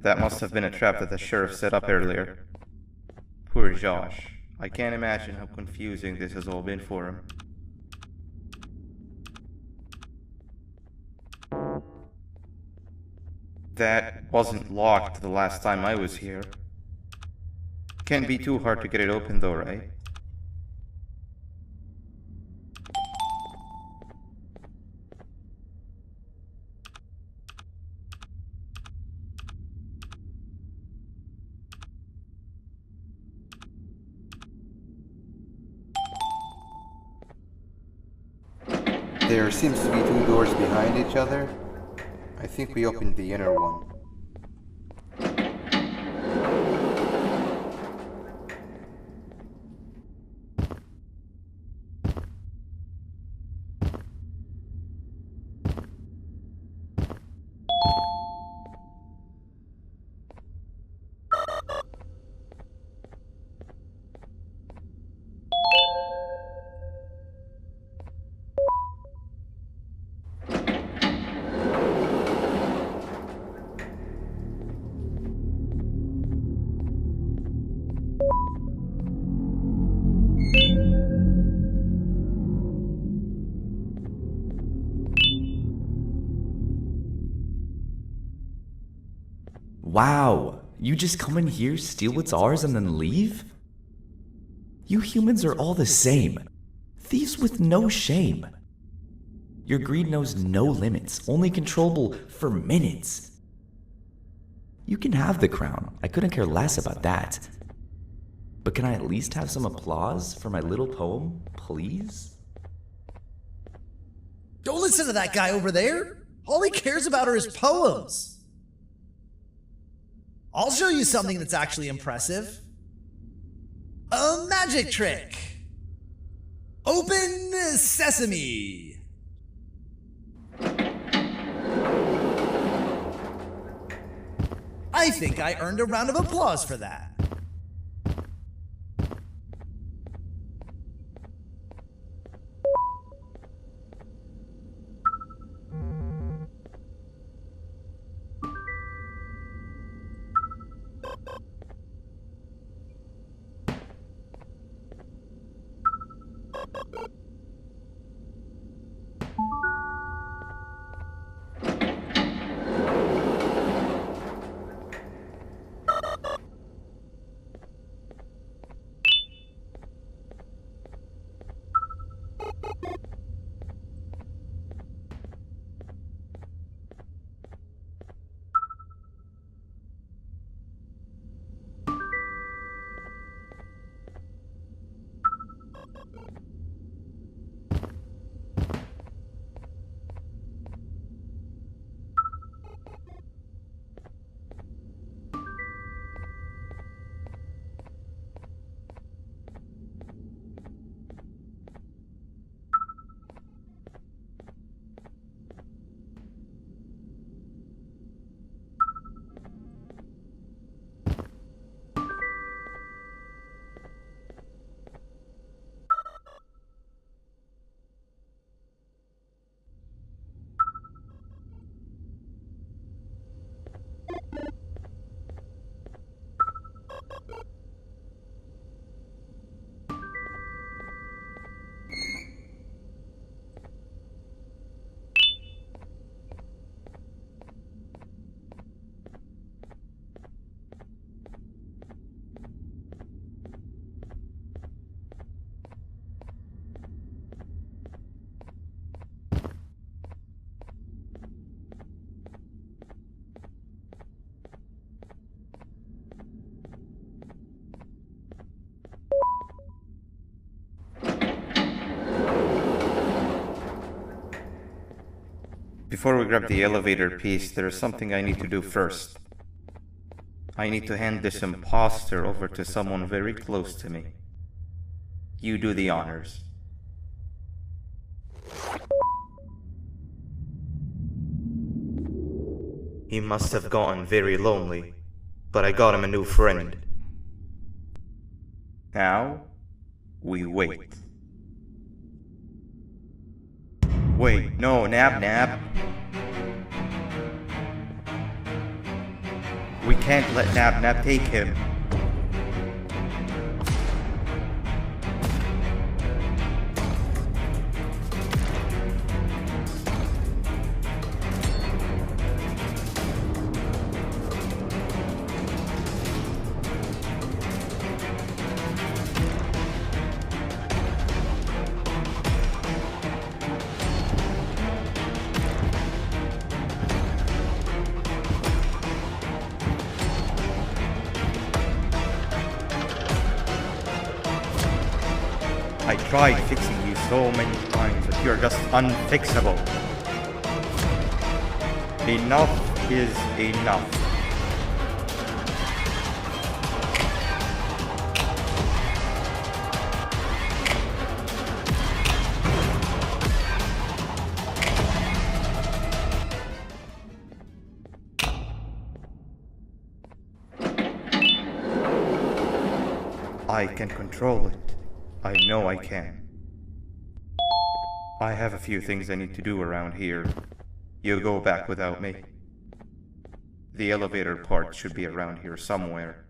That must have been a trap that the sheriff set up earlier. Poor Josh. I can't imagine how confusing this has all been for him. That wasn't locked the last time I was here. Can't be too hard to get it open though, right? There seems to be two doors behind each other. I think we opened the inner one. Wow, you just come in here, steal what's ours, and then leave? You humans are all the same. Thieves with no shame. Your greed knows no limits, only controllable for minutes. You can have the crown. I couldn't care less about that. But can I at least have some applause for my little poem, please? Don't listen to that guy over there. All he cares about are his poems. I'll show you something that's actually impressive. A magic trick. Open sesame. I think I earned a round of applause for that. Before we grab the elevator piece, there is something I need to do first. I need to hand this imposter over to someone very close to me. You do the honors. He must have gotten very lonely, but I got him a new friend. Now, we wait. Wait, no, Nab. We can't let Nab take him. I tried fixing you so many times, but you're just unfixable. Enough is enough. I can control it. I know I can. I have a few things I need to do around here. You go back without me. The elevator part should be around here somewhere.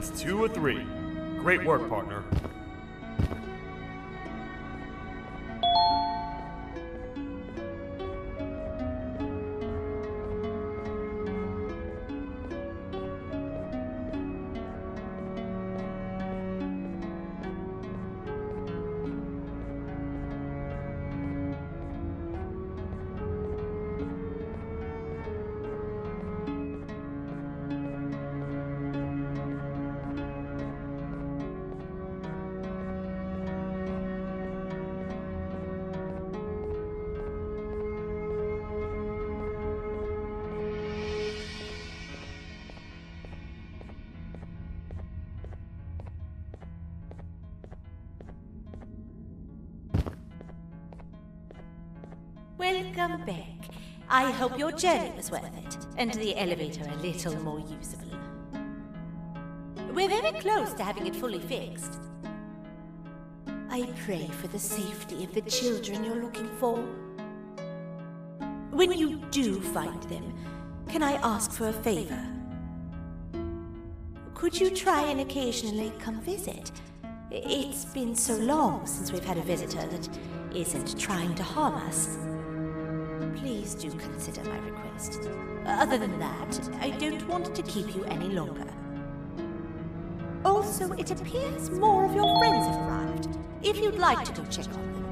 That's 2 of 3. Great work, partner. Welcome back. I hope your journey was worth it, and the elevator a little more usable. We're very close to having it fully fixed. I pray for the safety of the children you're looking for. When you do find them, can I ask for a favor? Could you try and occasionally come visit? It's been so long since we've had a visitor that isn't trying to harm us. Please do consider my request. Other than that, I don't want to keep you any longer. Also, it appears more of your friends have arrived, if you'd like to go check on them.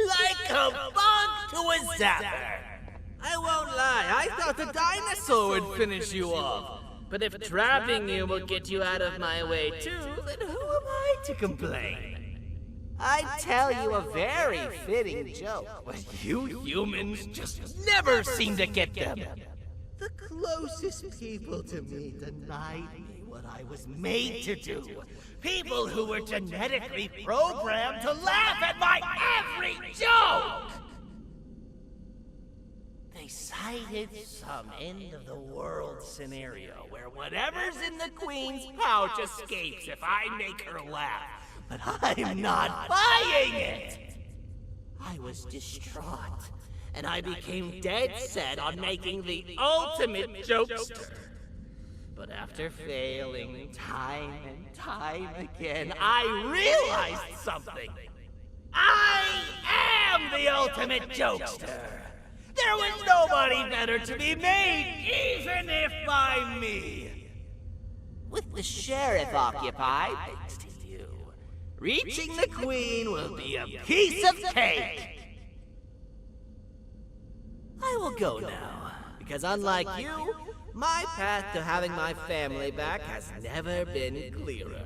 Like a bug to a zapper. I won't lie, I thought the dinosaur would finish you off. But if trapping you will get you out of my way too, then who am I to complain? I'd tell you a very fitting joke, but you humans just never seem to get them. The closest people to me denied me what I was made to do. People who were genetically programmed to laugh at my every joke! They cited some end-of-the-world scenario where whatever's in the Queen's pouch escapes if I make her laugh. But I'm not buying it! I was distraught, and I became dead set on making the ultimate jokester. But after failing time and time again, I realized something. I am the ultimate jokester. There was nobody better to be made, even if by me. With the sheriff occupied, thanks to you, reaching the queen will be a piece of cake. I will go now, because unlike you, my path to having my family back has never been clearer.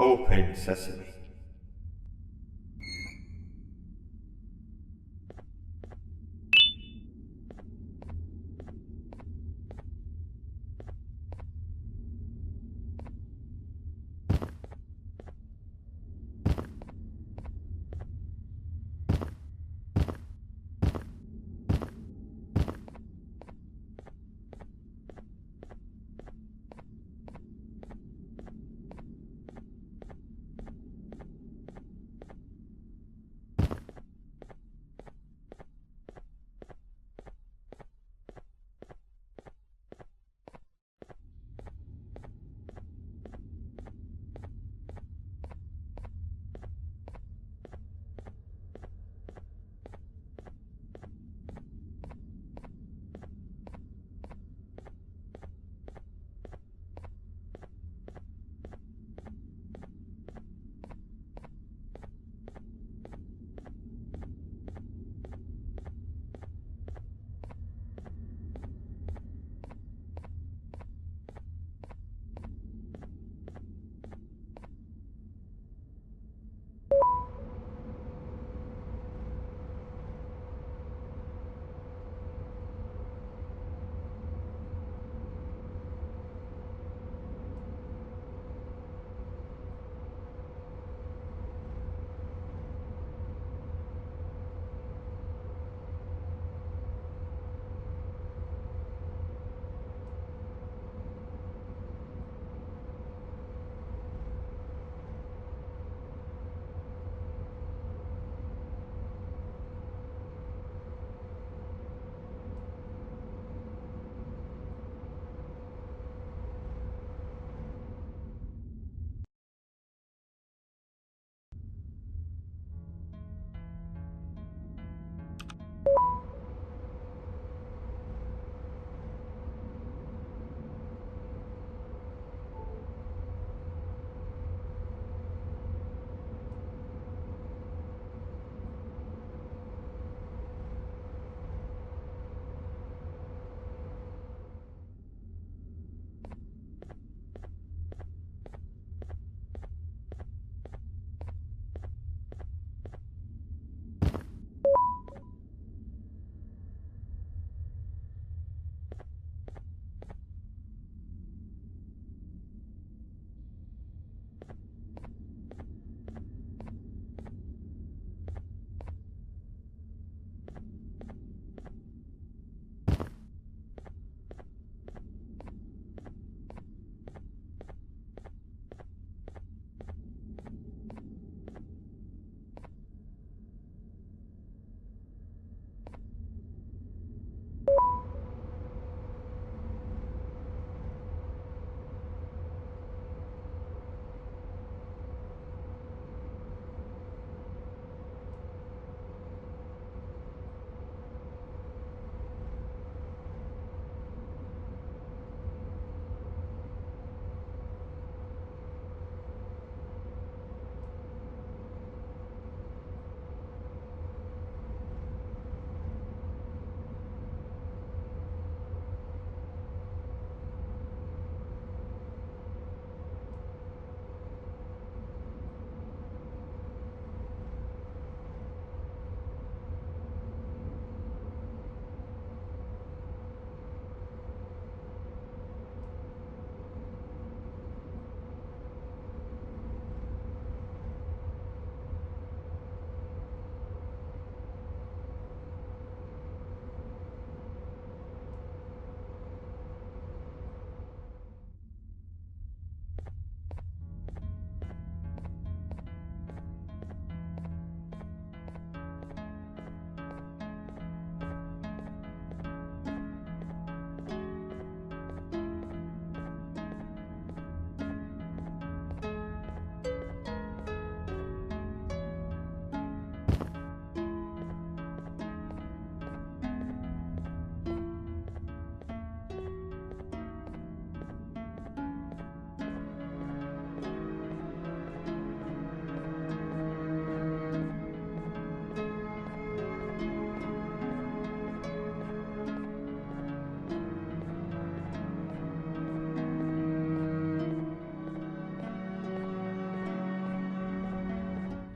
Open sesame.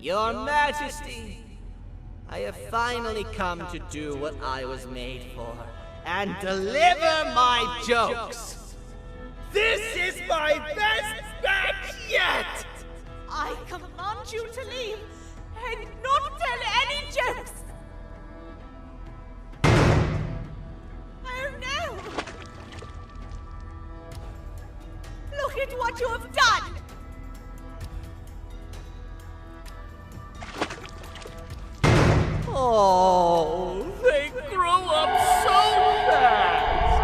Your Majesty, I have finally come to do what I was made for, and deliver my jokes. This is my best batch yet! I command you to leave and not tell any jokes! Oh no! Look at what you have done! Oh, they grow up so fast!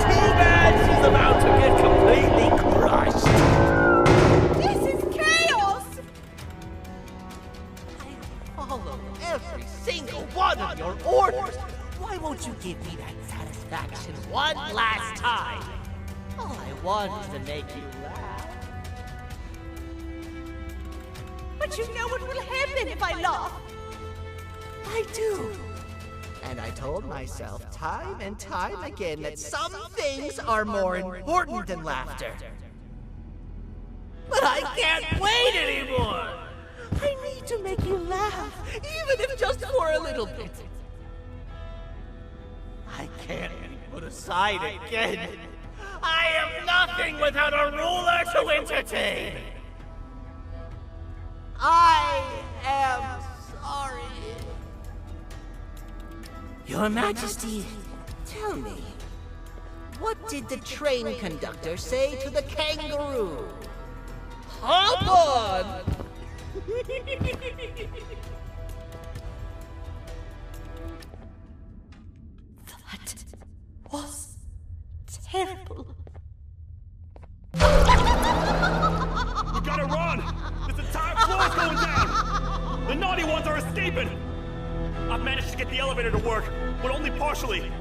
Too bad she's about to get completely crushed! This is chaos! I follow every single one of your orders! Why won't you give me that satisfaction one last time? All I want is to make you laugh. But you know what will happen if I laugh. I do. And I told myself time and time again that some things are more important than laughter. But I can't wait anymore! I need to make you laugh, even if just for a little bit. I can't be put aside again. I am nothing without a ruler to entertain. I am sorry. Your Majesty, tell me, what did the train conductor say to the kangaroo? Hop on! That was terrible. We gotta run! This entire floor's going down! The naughty ones are escaping! I've managed to get the elevator to work, but only partially.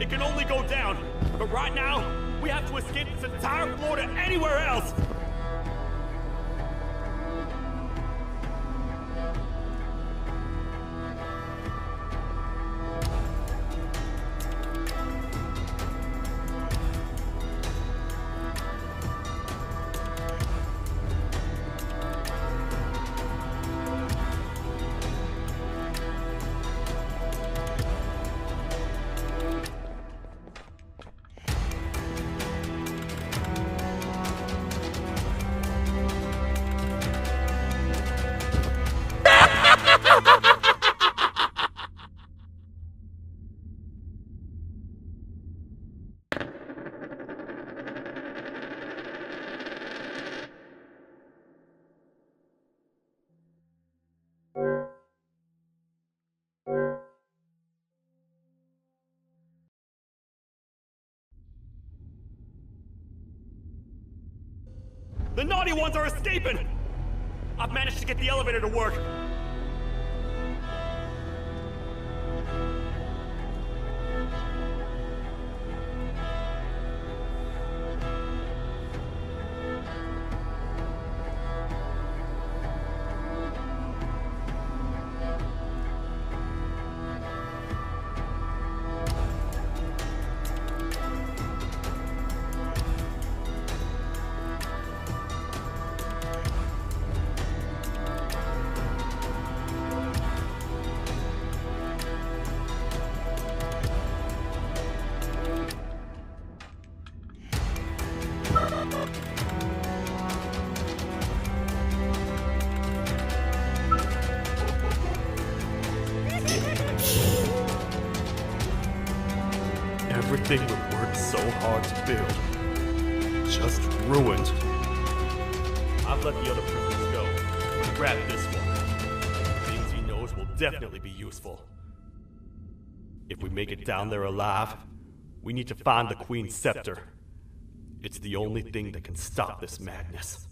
It can only go down, but right now, we have to escape this entire floor to anywhere else! The naughty ones are escaping! I've managed to get the elevator to work. Everything we worked so hard to build, just ruined. I've let the other prisoners go. Grab this one. Things he knows will definitely be useful. If we make it down there alive, we need to find the Queen's scepter. It's the only thing that can stop this madness.